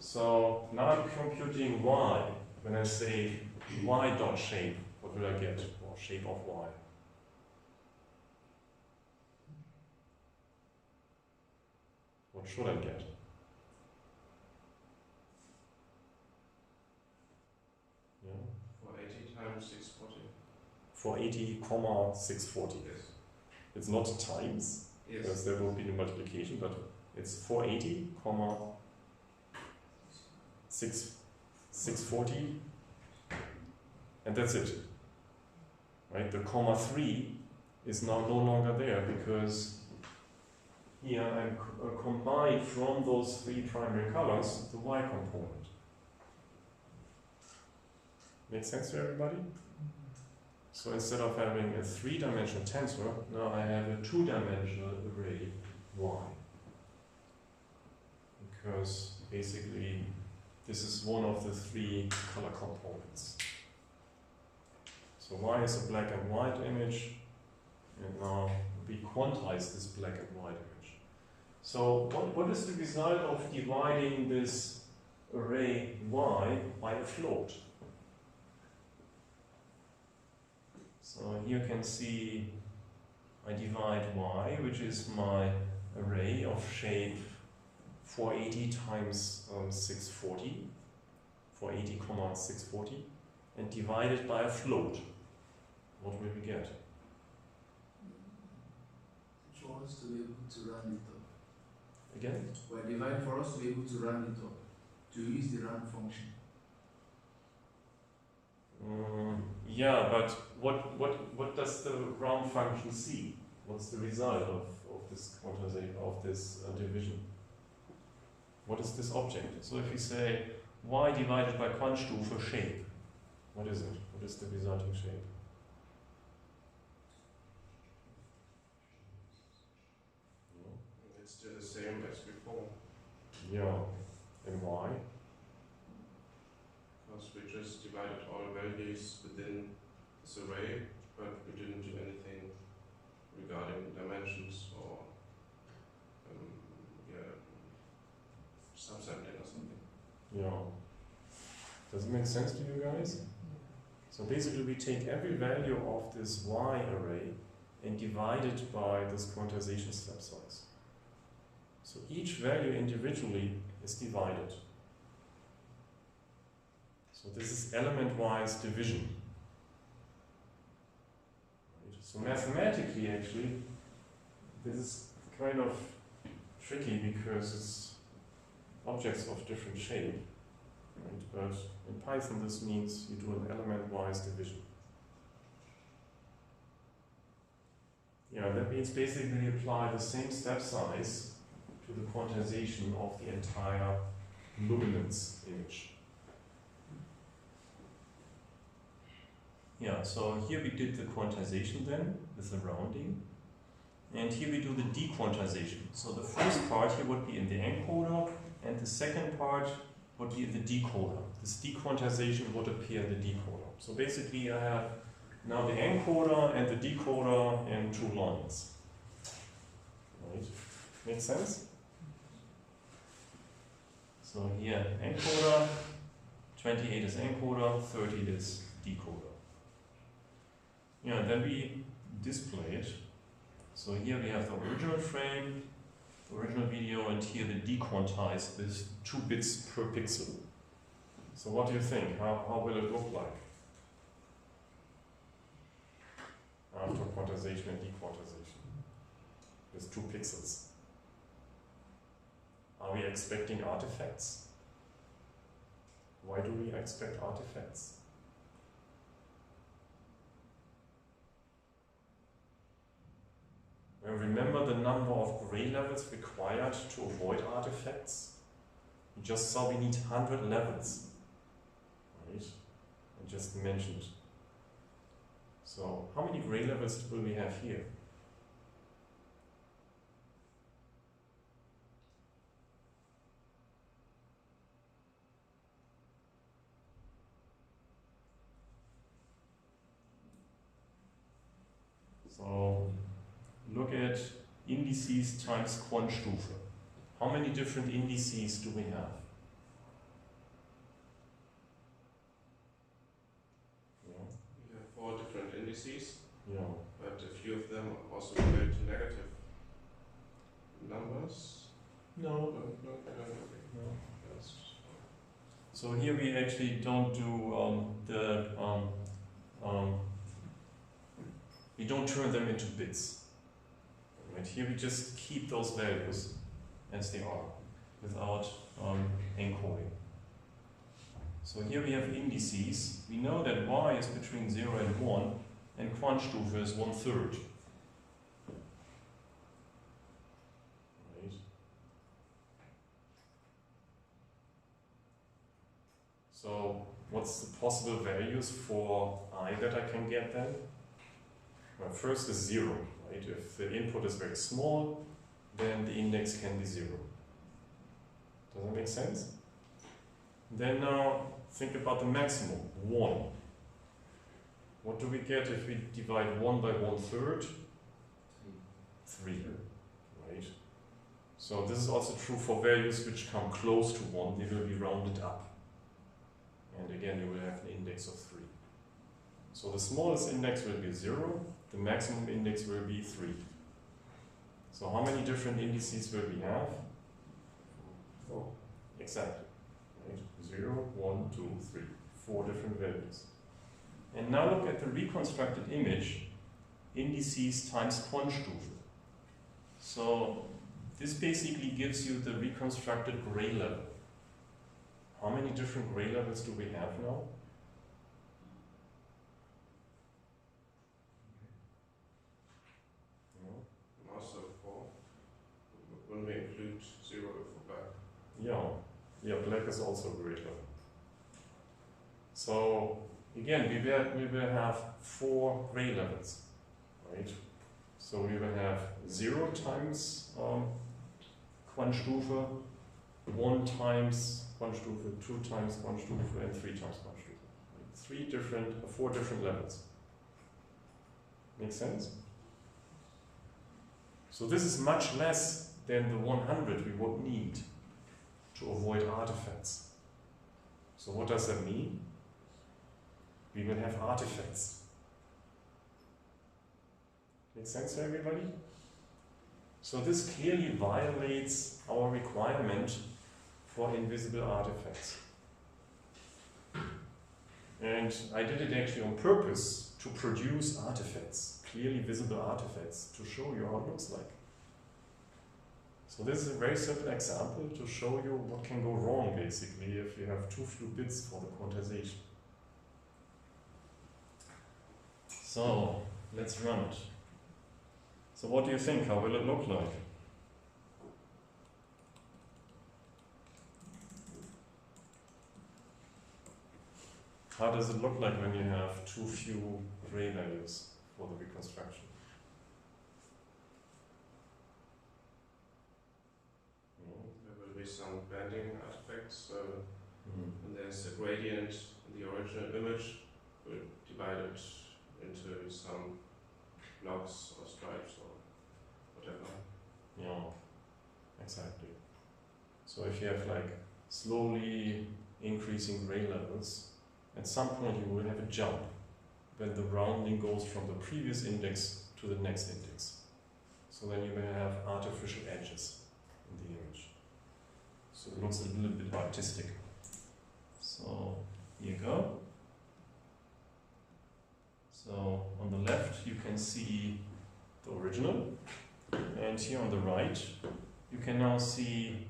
So now I'm computing y. When I say y dot shape, what will I get? Or shape of y. What should I get? Yeah. 480 times 640. 480, 640. Yes. It's not times, Yes. because there will be the multiplication, but it's 480, 640, and that's it. Right? The comma 3 is now no longer there because here I combine from those 3 primary colors the y component. Make sense to everybody? So instead of having a 3-dimensional tensor, now I have a 2-dimensional array y. Because basically this is one of the 3 color components. So y is a black and white image, and now we quantize this black and white image. So what is the result of dividing this array y by a float? So here you can see I divide y, which is my array of shape 480 times 640, 480, 640, and divide it by a float. What will we get? For us to be able to round it up. Again? Well, divide for us to be able to round it up. To use the round function. Yeah, but what does the round function see? What's the result of this quantization, of this division? What is this object? So if we say y divided by Quantstufe shape, what is it? What is the resulting shape? It's still the same as before. Yeah. And why? Because we just divided all values within this array, but we didn't do anything regarding dimensions or subsampling or something. Yeah. Does it make sense to you guys? So basically we take every value of this y array and divide it by this quantization step size. So each value individually is divided. So this is element-wise division. Right. So mathematically, actually, this is kind of tricky because it's objects of different shape. Right. But in Python, this means you do an element-wise division. Yeah, that means basically you apply the same step size to the quantization of the entire luminance image. Yeah, so here we did the quantization then with the rounding, and here we do the dequantization. So the first part here would be in the encoder, and the second part would be in the decoder. This dequantization would appear in the decoder. So basically I have now the encoder and the decoder in two lines. Right? Make sense? So here encoder, 28 is encoder, 30 is decoder. Yeah, and then we display it. So here we have the original frame, the original video, and here the dequantized with 2 bits per pixel. So what do you think? How will it look like after quantization and dequantization with 2 pixels? Are we expecting artifacts? Why do we expect artifacts? Well, remember the number of gray levels required to avoid artifacts? We just saw we need 100 levels. Right? I just mentioned. So, how many gray levels will we have here? So, look at indices times Quantstufe. How many different indices do we have? Yeah. We have 4 different indices, Yeah. but a few of them also relate to negative numbers. No. No. That's So here we actually don't do we don't turn them into bits. Right? Here we just keep those values as they are without encoding. So here we have indices. We know that y is between 0 and 1 and Quantstufe is 1/3. Right? So what's the possible values for I that I can get then? Well, first is 0, right? If the input is very small, then the index can be 0. Does that make sense? Then now think about the maximum, 1. What do we get if we divide 1 by 1/3? 3, right? So this is also true for values which come close to 1, they will be rounded up. And again, you will have an index of 3. So the smallest index will be 0, the maximum index will be 3. So how many different indices will we have? 4. Exactly. Right? 0, 1, 2, 3. 4 different values. And now look at the reconstructed image, indices times Quantstufe. So this basically gives you the reconstructed gray level. How many different gray levels do we have now? also 4 when we include 0 for black. Yeah, black is also a gray level. So again, we will have 4 gray levels, right? So we will have 0 times Quantstufe, 1 times Quantstufe, 2 times Quantstufe, and 3 times Quantstufe. 4 different levels. Make sense? So this is much less than the 100 we would need to avoid artifacts. So what does that mean? We will have artifacts. Make sense to everybody? So this clearly violates our requirement for invisible artifacts. And I did it actually on purpose to produce artifacts, clearly visible artifacts, to show you how it looks like. So this is a very simple example to show you what can go wrong basically if you have too few bits for the quantization. So let's run it. So what do you think? How will it look like? How does it look like when you have too few gray values for the reconstruction? effects. And there's a gradient in the original image, we'll divide it into some blocks or stripes or whatever. Yeah, exactly. So if you have like slowly increasing gray levels, at some point you will have a jump when the rounding goes from the previous index to the next index. So then you will have artificial edges in the image. So it looks a little bit artistic. So here you go. So on the left you can see the original, and here on the right you can now see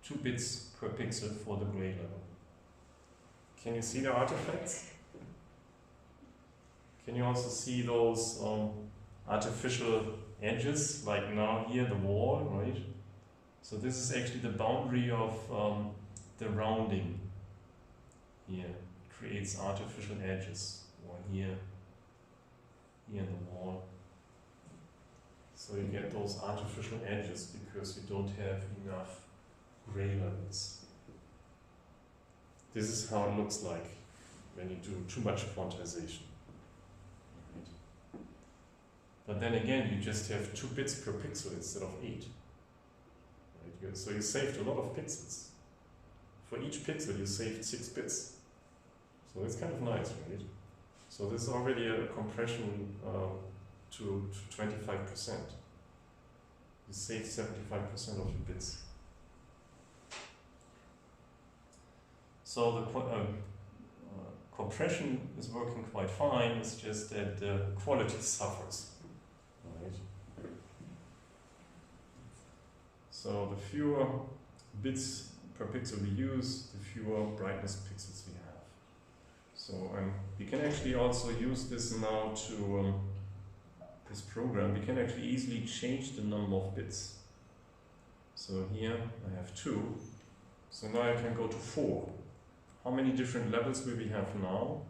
2 bits per pixel for the gray level. Can you see the artifacts? Can you also see those artificial edges, like now here the wall, right? So this is actually the boundary of the rounding. Here it creates artificial edges, or here in the wall. So you get those artificial edges because you don't have enough gray levels. This is how it looks like when you do too much quantization. Right. But then again, you just have 2 bits per pixel instead of 8. Right. So you saved a lot of pixels. For each pixel you saved 6 bits. So it's kind of nice, right? So this is already a compression to 25%. You save 75% of your bits. So the compression is working quite fine, it's just that the quality suffers. Right? So the fewer bits per pixel we use, the fewer brightness pixels we have. So we can actually also use this now to this program. We can actually easily change the number of bits. So here I have 2. So now I can go to 4. How many different levels will we have now?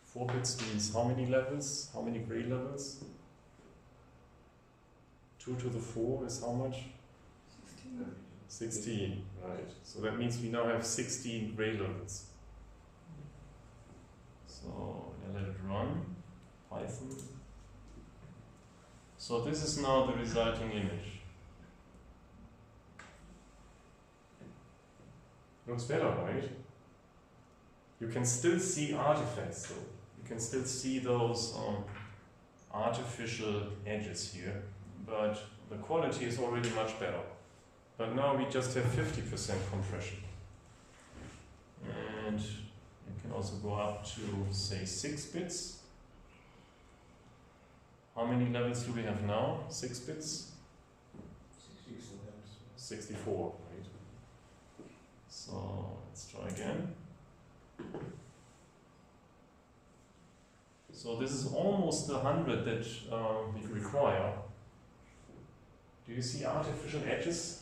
4 bits means how many levels? How many gray levels? 2 to the 4 is how much? 16, right. So that means we now have 16 gray levels. So I let it run, Python. So this is now the resulting image. Looks better, right? You can still see artifacts though. You can still see those artificial edges here, but the quality is already much better. But now we just have 50% compression. And you can also go up to, say, 6 bits. How many levels do we have now? 6 bits? 64, right? So let's try again. So this is almost the 100 that we require. Do you see artificial edges?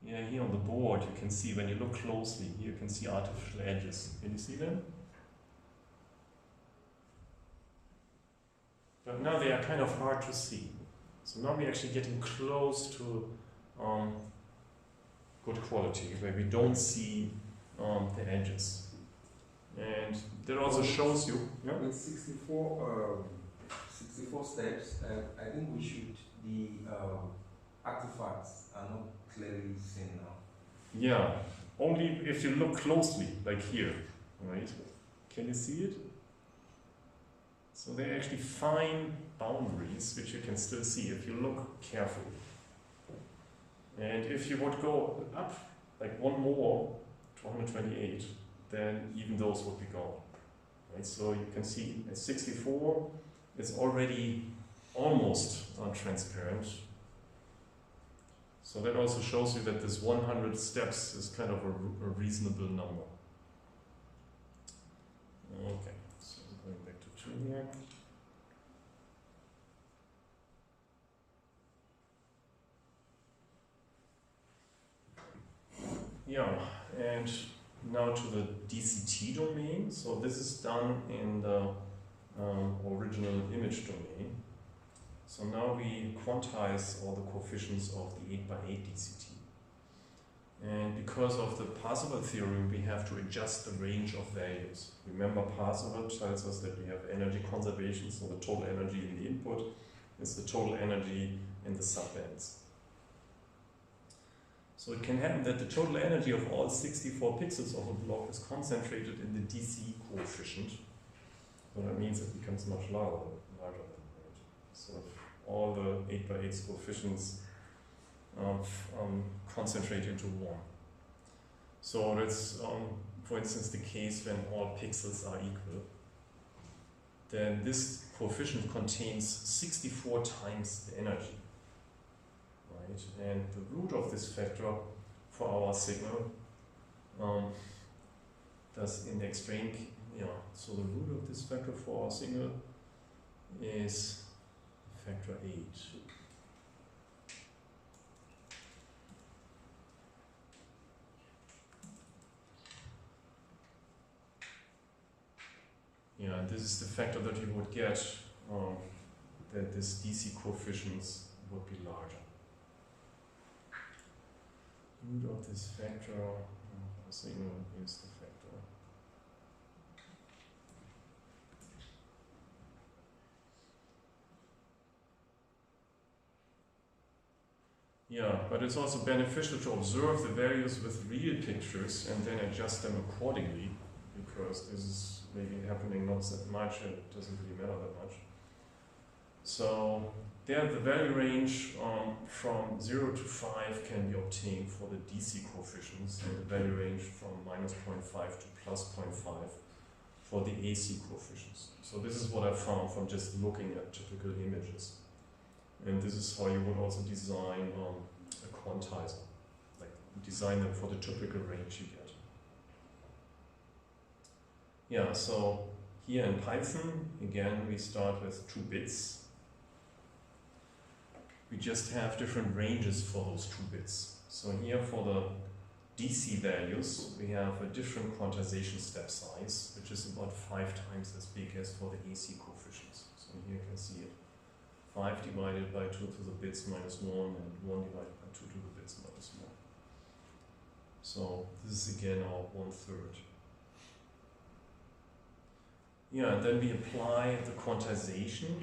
Yeah, here on the board you can see, when you look closely, you can see artificial edges. Can you see them? But now they are kind of hard to see. So now we're actually getting close to good quality, where we don't see the edges. And that also shows you... Yeah? With 64 steps, I think we should, the artifacts are not clearly seen now. Yeah, only if you look closely, like here, right? Can you see it? So they're actually fine boundaries, which you can still see if you look carefully. And if you would go up, like one more, to 128, then even those would be gone. Right? So you can see at 64, it's already almost transparent. So that also shows you that this 100 steps is kind of a reasonable number. Okay, so going back to 2 here. Yeah, and now to the DCT domain. So this is done in the original image domain. So now we quantize all the coefficients of the 8x8 DCT. And because of the Parseval theorem, we have to adjust the range of values. Remember, Parseval tells us that we have energy conservation, so the total energy in the input is the total energy in the subbands. So it can happen that the total energy of all 64 pixels of a block is concentrated in the DC coefficient. So that means it becomes much larger than right? So all the 8x8 coefficients concentrate into one. So that's, for instance, the case when all pixels are equal. Then this coefficient contains 64 times the energy. Right? And the root of this factor for our signal does index rank. Yeah, so the root of this factor for our signal is factor 8. Yeah, and this is the factor that you would get that this DC coefficients would be larger. Root of this factor signal is the factor. Yeah, but it's also beneficial to observe the values with real pictures and then adjust them accordingly, because this is maybe happening not that much and it doesn't really matter that much. So there the value range from 0 to 5 can be obtained for the DC coefficients, and the value range from -0.5 to +0.5 for the AC coefficients. So this is what I found from just looking at typical images. And this is how you would also design a quantizer, like design them for the typical range you get. Yeah, so here in Python, again, we start with 2 bits. We just have different ranges for those 2 bits. So here for the DC values, we have a different quantization step size, which is about 5 times as big as for the AC coefficients. So here you can see it. 5 divided by 2 to the bits minus 1, and 1 divided by 2 to the bits minus 1. So this is again our 1/3. Yeah, and then we apply the quantization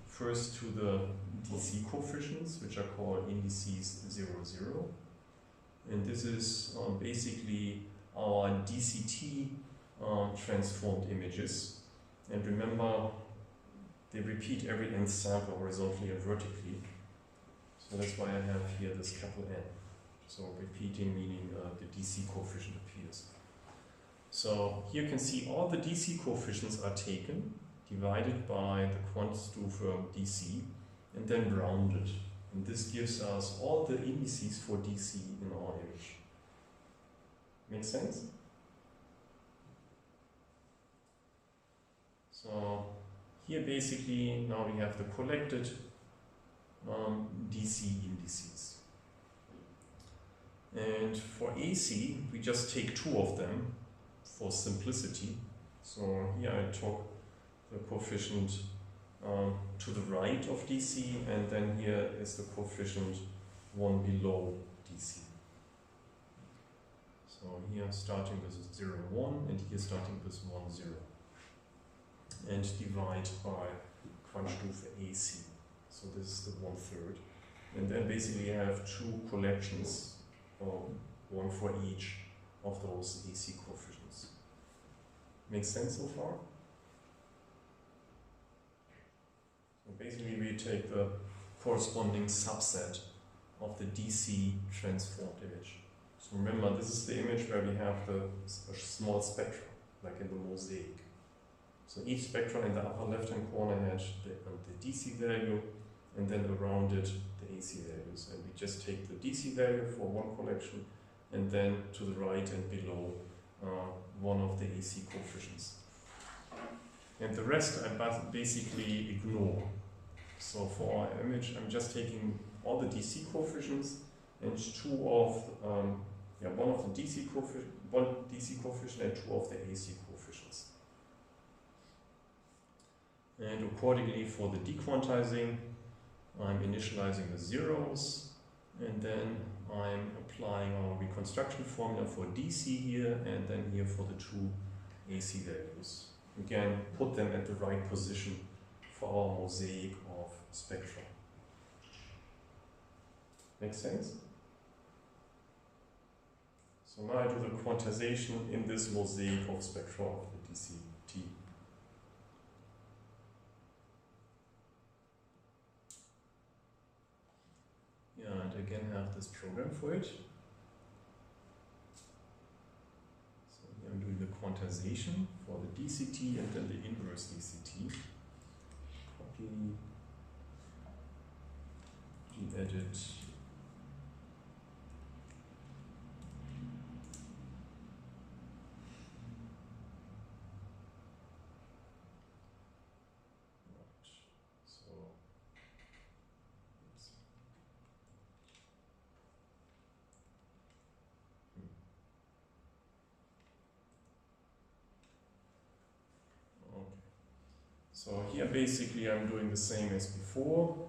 first to the DC coefficients, which are called indices 0, 0. And this is basically our DCT transformed images. And remember, they repeat every nth sample horizontally and vertically. So that's why I have here this capital N. So repeating meaning the DC coefficient appears. So here you can see all the DC coefficients are taken, divided by the Quantstufe DC, and then rounded. And this gives us all the indices for DC in our image. Make sense? So here basically now we have the collected DC indices. And for AC, we just take 2 of them for simplicity. So here I took the coefficient to the right of DC, and then here is the coefficient 1 below DC. So here starting with 0, 1, and here starting with 1, 0. And divide by Quantstufe AC. So this is the 1/3. And then basically I have 2 collections, one for each of those AC coefficients. Make sense so far? So basically we take the corresponding subset of the DC transformed image. So remember, this is the image where we have the small spectra, like in the mosaic. So each spectrum in the upper left-hand corner has the DC value, and then around it the AC values. And we just take the DC value for one collection, and then to the right and below one of the AC coefficients. And the rest I basically ignore. So for our image, I'm just taking all the DC coefficients and one of the DC coefficient and 2 of the AC coefficients. And accordingly for the dequantizing, I'm initializing the zeros, and then I'm applying our reconstruction formula for DC here, and then here for the two AC values. Again, put them at the right position for our mosaic of spectra. Make sense? So now I do the quantization in this mosaic of spectra of the DCT. Yeah, and again I have this program for it. So here I'm doing the quantization for the DCT and then the inverse DCT. Copy, edit. So here basically I'm doing the same as before.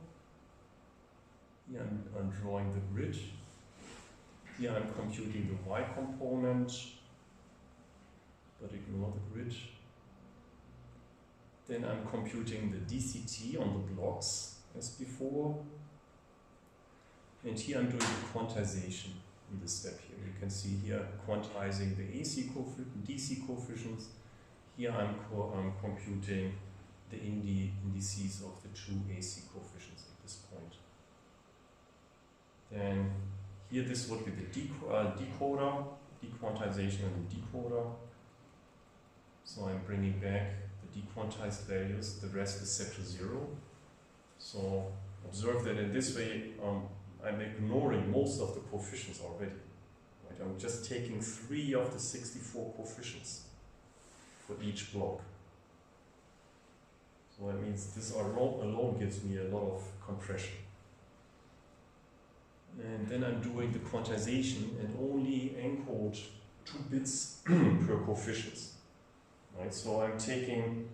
Here I'm drawing the grid. Here I'm computing the Y component, but ignore the grid. Then I'm computing the DCT on the blocks as before. And here I'm doing the quantization in this step here. You can see here quantizing the AC DC coefficients. Here I'm computing the indices of the two AC coefficients at this point. Then here this would be the decoder, dequantization and the decoder. So I'm bringing back the dequantized values, the rest is set to 0. So observe that in this way I'm ignoring most of the coefficients already. Right? I'm just taking 3 of the 64 coefficients for each block. So that means this alone gives me a lot of compression. And then I'm doing the quantization and only encode 2 bits per coefficients. Right? So I'm taking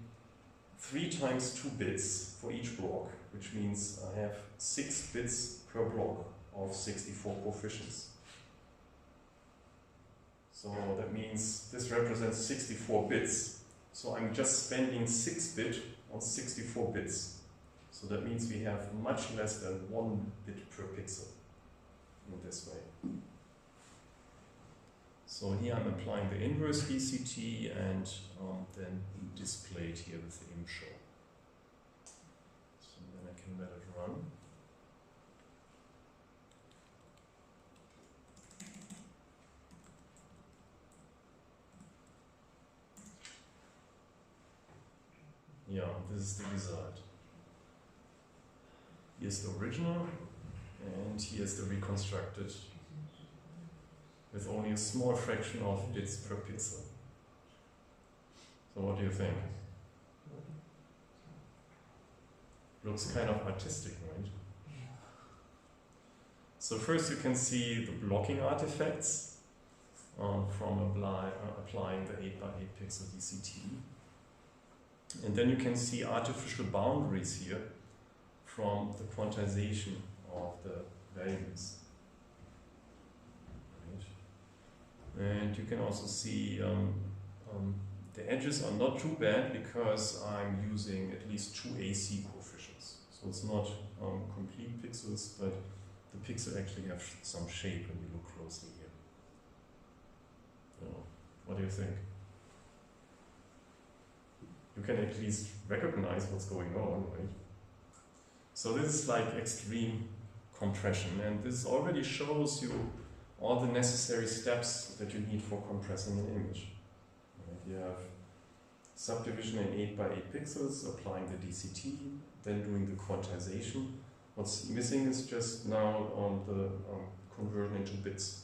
3 times 2 bits for each block, which means I have 6 bits per block of 64 coefficients. So that means this represents 64 bits. So I'm just spending 6 bits on 64 bits. So that means we have much less than 1 bit per pixel in this way. So here I'm applying the inverse DCT and then displayed here with the imshow. So then I can let it run. Yeah, this is the result. Here's the original, and here's the reconstructed, with only a small fraction of bits per pixel. So what do you think? Looks kind of artistic, right? So first you can see the blocking artifacts from applying the 8x8 pixel DCT. And then you can see artificial boundaries here from the quantization of the values. Right. And you can also see the edges are not too bad because I'm using at least 2 AC coefficients. So it's not complete pixels, but the pixel actually have some shape when you look closely here. So, what do you think? You can at least recognize what's going on, right? So this is like extreme compression, and this already shows you all the necessary steps that you need for compressing an image. Right? You have subdivision in 8x8 pixels, applying the DCT, then doing the quantization. What's missing is just now the conversion into bits.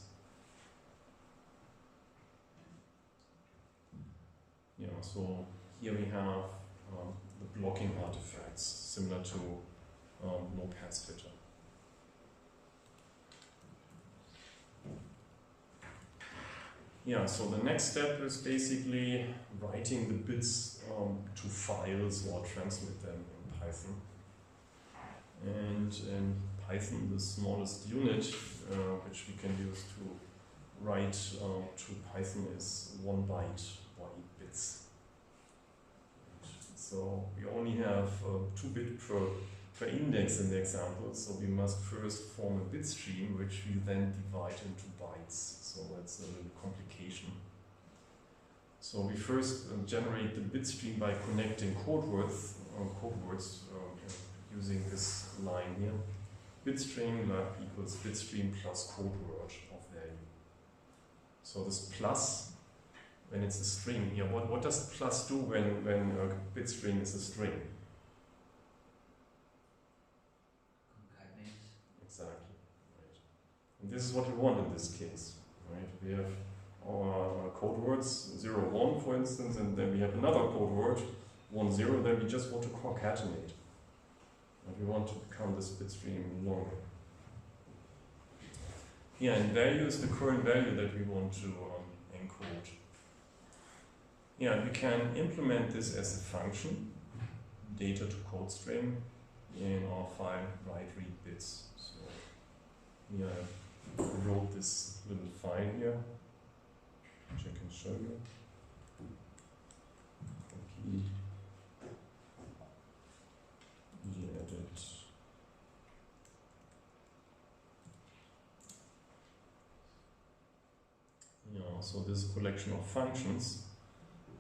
Yeah, so here we have the blocking artifacts, similar to low pass filter. Yeah, so the next step is basically writing the bits to files or transmit them in Python. And in Python, the smallest unit which we can use to write to Python is 1 byte or 8 bits. So we only have 2 bits per index in the example, so we must first form a bit stream which we then divide into bytes. So that's a little complication. So we first generate the bit stream by connecting code words using this line here. Bit string equals bit stream plus code word of value. So this plus, when it's a string here, what does plus do when a bit string is a string? Exactly. Right. And this is what we want in this case. Right? We have our code words 0, 1 for instance, and then we have another code word 1, 0, then we just want to concatenate. And we want to become this bit stream longer. Yeah, and value is the current value that we want to encode. Yeah, we can implement this as a function, data to code string, in our file write read bits. So here I wrote this little file here, which I can show you. Copy, edit. Yeah, so this is a collection of functions,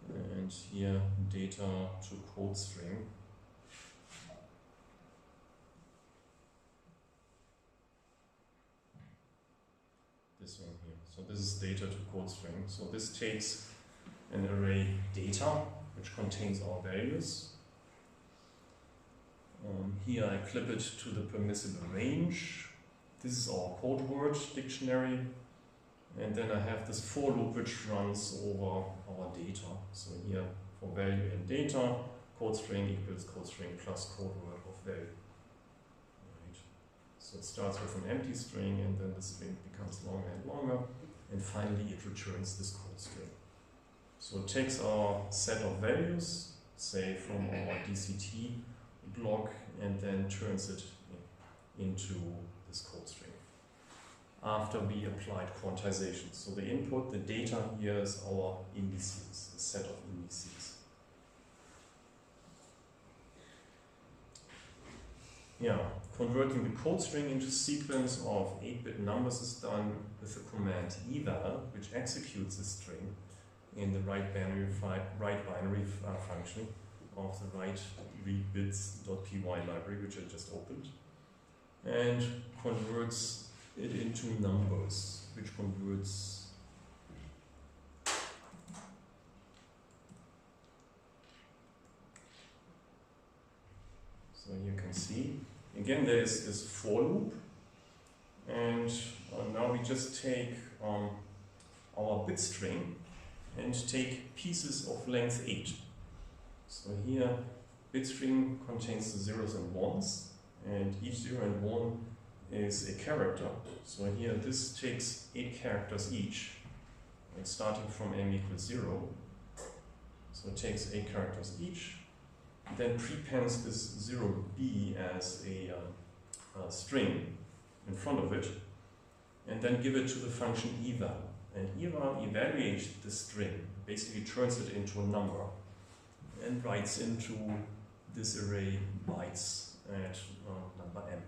and here data to code string. This one here. So this is data to code string. So this takes an array data, which contains our values. Here I clip it to the permissible range. This is our code word dictionary. And then I have this for loop which runs over our data. So here for value and data, code string equals code string plus code word of value. Right. So it starts with an empty string, and then the string becomes longer and longer, and finally it returns this code string. So it takes our set of values, say from our DCT block, and then turns it into this code string after we applied quantization. So the input, the data here is our indices, the set of indices. Yeah, converting the code string into sequence of 8-bit numbers is done with the command eval, which executes the string in the write binary function of the write read bits.py library, which I just opened, and converts it into numbers, which converts so you can see again there is this for loop, and now we just take our bit string and take pieces of length 8. So here bit string contains the zeros and ones, and each 0 and 1 is a character. So here this takes 8 characters each, and starting from m equals 0. So it takes 8 characters each, then prepends this 0b as a string in front of it, and then give it to the function eval. And eval evaluates the string, basically turns it into a number, and writes into this array bytes at number m.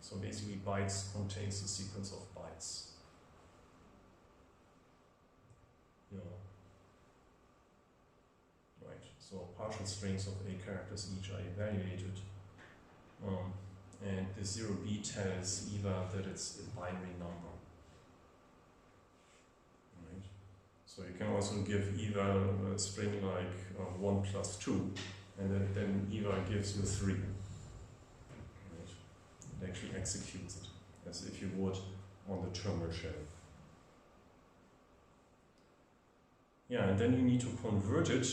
So basically bytes contains a sequence of bytes. Yeah. Right, so partial strings of 8 characters each are evaluated. And the 0b tells eval that it's a binary number. Right. So you can also give eval a string like 1 plus 2, and then eval gives you 3. It actually executes it as if you would on the terminal shell. Yeah, and then you need to convert it.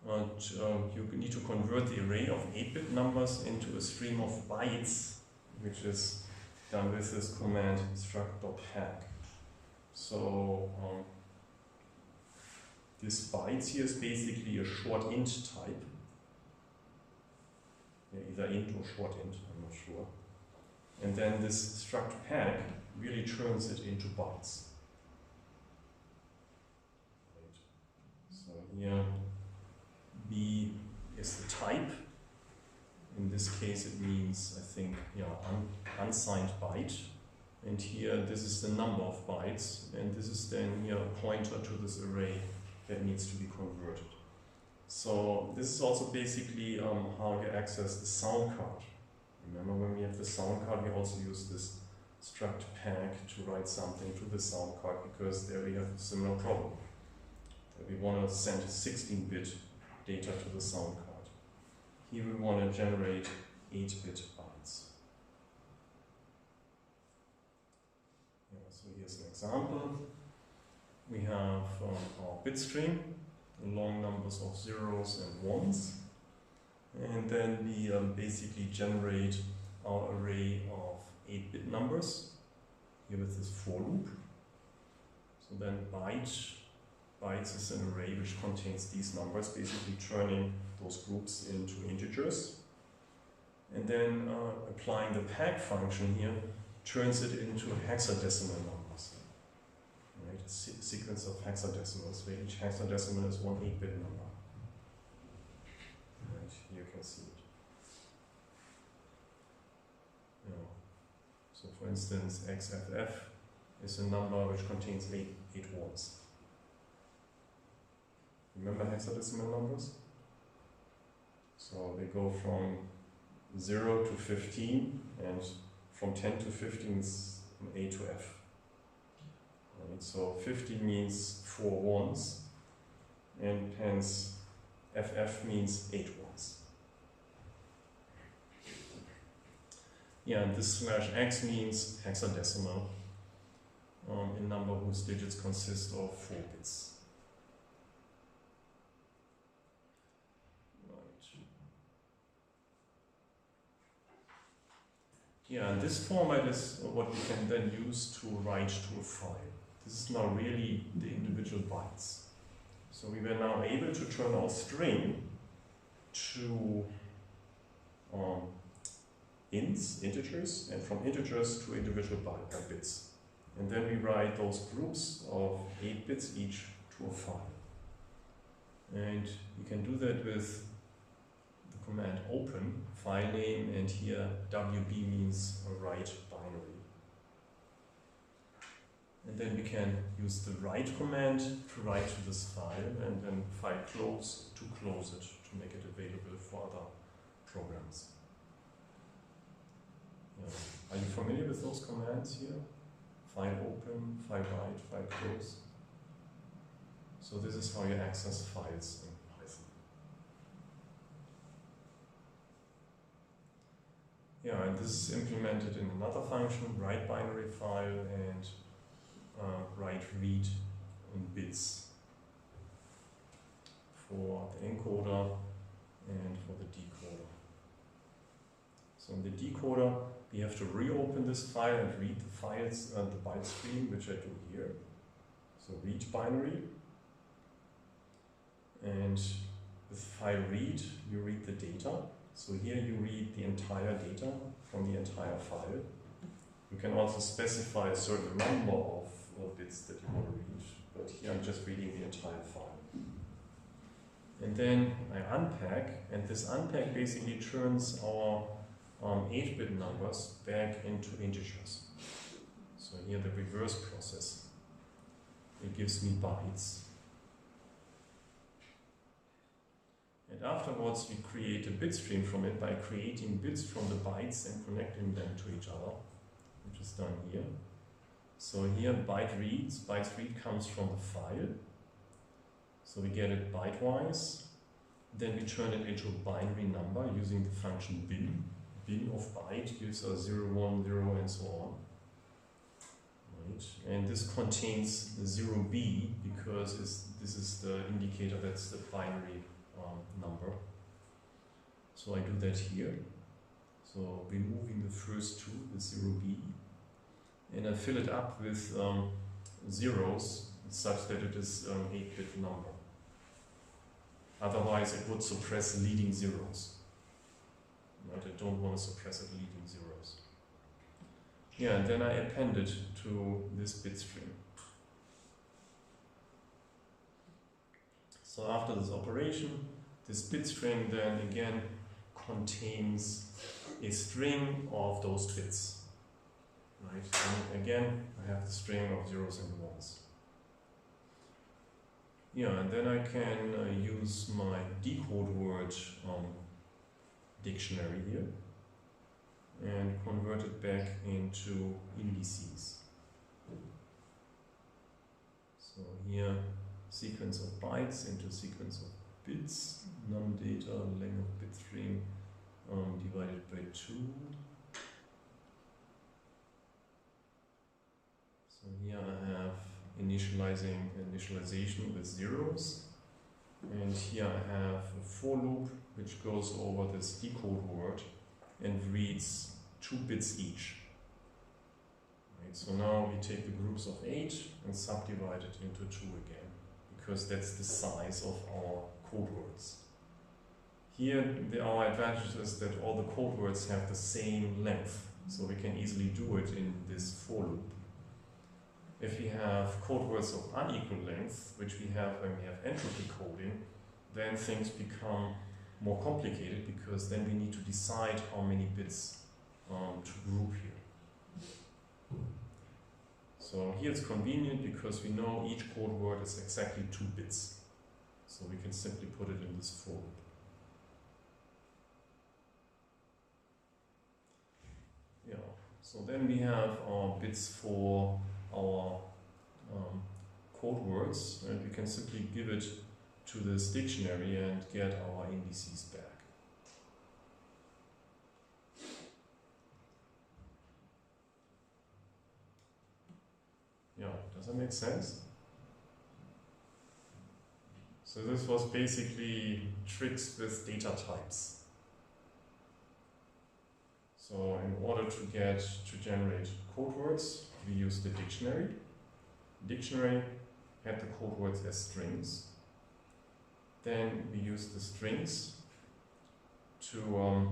You need to convert the array of 8-bit numbers into a stream of bytes, which is done with this command struct.hack. So this bytes here is basically a short int type. Yeah, either int or short int, I'm not sure. And then this struct pack really turns it into bytes. Right. So here B is the type. In this case it means, I think, yeah, unsigned byte. And here this is the number of bytes, and this is then here a pointer to this array that needs to be converted. So this is also basically how you access the sound card. Remember when we have the sound card, we also use this struct pack to write something to the sound card, because there we have a similar problem. That we want to send 16-bit data to the sound card. Here we want to generate 8-bit bytes. Yeah, so here's an example. We have our bit stream, long numbers of zeros and ones, and then we basically generate our array of 8-bit numbers here with this for loop. So then bytes is an array which contains these numbers, basically turning those groups into integers, and then applying the pack function here turns it into hexadecimal numbers. Right? A sequence of hexadecimals, where each hexadecimal is one 8-bit number. Right, here you can see it. Yeah. So for instance, XFF is a number which contains 8 ones. Remember hexadecimal numbers? So they go from 0 to 15, and from 10 to 15 is from A to F. Right, so 50 means 4 ones, and hence FF means 8 ones. Yeah, and this /x means hexadecimal, a number whose digits consist of 4 bits. Right. Yeah, and this format is what we can then use to write to a file. This is now really the individual bytes. So we were now able to turn our string to ints, integers, and from integers to individual bits. And then we write those groups of 8 bits each to a file. And we can do that with the command open, file name, and here WB means a write binary. And then we can use the write command to write to this file, and then file close to close it, to make it available for other programs. Yeah. Are you familiar with those commands here? File open, file write, file close. So this is how you access files in Python. Yeah, and this is implemented in another function, write binary file, and write read in bits for the encoder and for the decoder. So in the decoder, we have to reopen this file and read the files, the byte stream, which I do here. So read binary, and with file read, you read the data. So here you read the entire data from the entire file. You can also specify a certain number of bits that you want to read, but here I'm just reading the entire file. And then I unpack, and this unpack basically turns our 8-bit numbers back into integers. So here the reverse process. It gives me bytes. And afterwards we create a bit stream from it by creating bits from the bytes and connecting them to each other, which is done here. So here byte read comes from the file. So we get it byte-wise. Then we turn it into a binary number using the function bin. Bin of byte gives us 0, 1, 0, and so on. Right. And this contains the 0b because this is the indicator that's the binary number. So I do that here. So removing the first two, the 0b, and I fill it up with zeros such that it is an 8-bit number. Otherwise, it would suppress leading zeros. Right? I don't want to suppress it leading zeros. Yeah, and then I append it to this bit string. So after this operation, this bit string then again contains a string of those bits. Right? And again, I have the string of zeros and ones. Yeah, and then I can use my decode word dictionary here and convert it back into indices. So here, sequence of bytes into sequence of bits, num data, length of bit string divided by 2. So here I have initialization with zeros, and here I have a for loop which goes over this decode word and reads 2 bits each. Right, so now we take the groups of 8 and subdivide it into 2 again, because that's the size of our code words. Here our advantage is that all the code words have the same length, so we can easily do it in this for loop. If we have code words of unequal length, which we have when we have entropy coding, then things become more complicated, because then we need to decide how many bits to group here. So here it's convenient because we know each code word is exactly 2 bits. So we can simply put it in this for loop. Yeah. So then we have our bits for our code words, and we can simply give it to this dictionary and get our indices back. Yeah, does that make sense? So this was basically tricks with data types. So in order to generate code words, we use the dictionary. Dictionary had the code words as strings. Then we use the strings to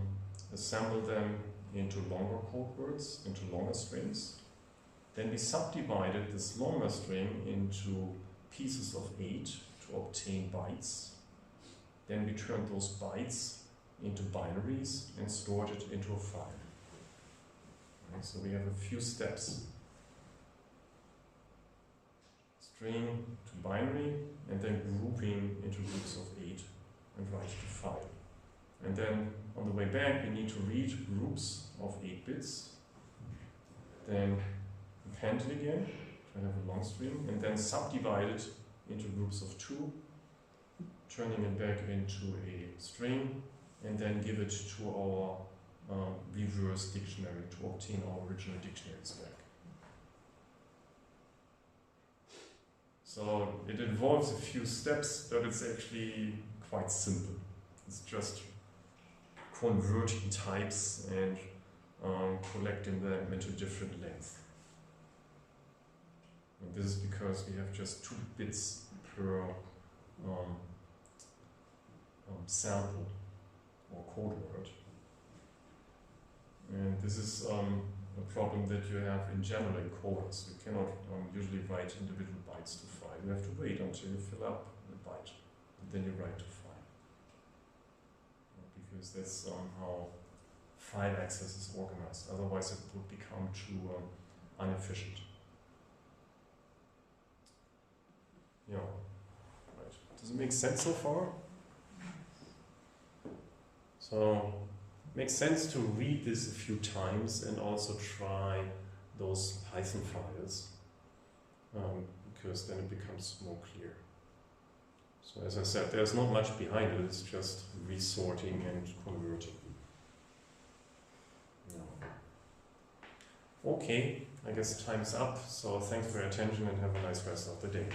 assemble them into longer code words, into longer strings. Then we subdivided this longer string into pieces of 8 to obtain bytes. Then we turned those bytes into binaries and stored it into a file. Right, so we have a few steps. String to binary, and then grouping into groups of 8 and write to file. And then on the way back we need to read groups of 8 bits, then append it again to have a long string, and then subdivide it into groups of 2, turning it back into a string, and then give it to our reverse dictionary to obtain our original dictionaries back. So it involves a few steps, but it's actually quite simple. It's just converting types and collecting them into different lengths. And this is because we have just 2 bits per sample or code word. And this is a problem that you have in general in coders. You cannot usually write individual bytes to file. You have to wait until you fill up the byte, and then you write to file. Because that's how file access is organized. Otherwise it would become too inefficient. Yeah, right. Does it make sense so far? So, it makes sense to read this a few times and also try those Python files, because then it becomes more clear. So as I said, there's not much behind it, it's just resorting and converting. Yeah. Okay, I guess time's up, so thanks for your attention and have a nice rest of the day.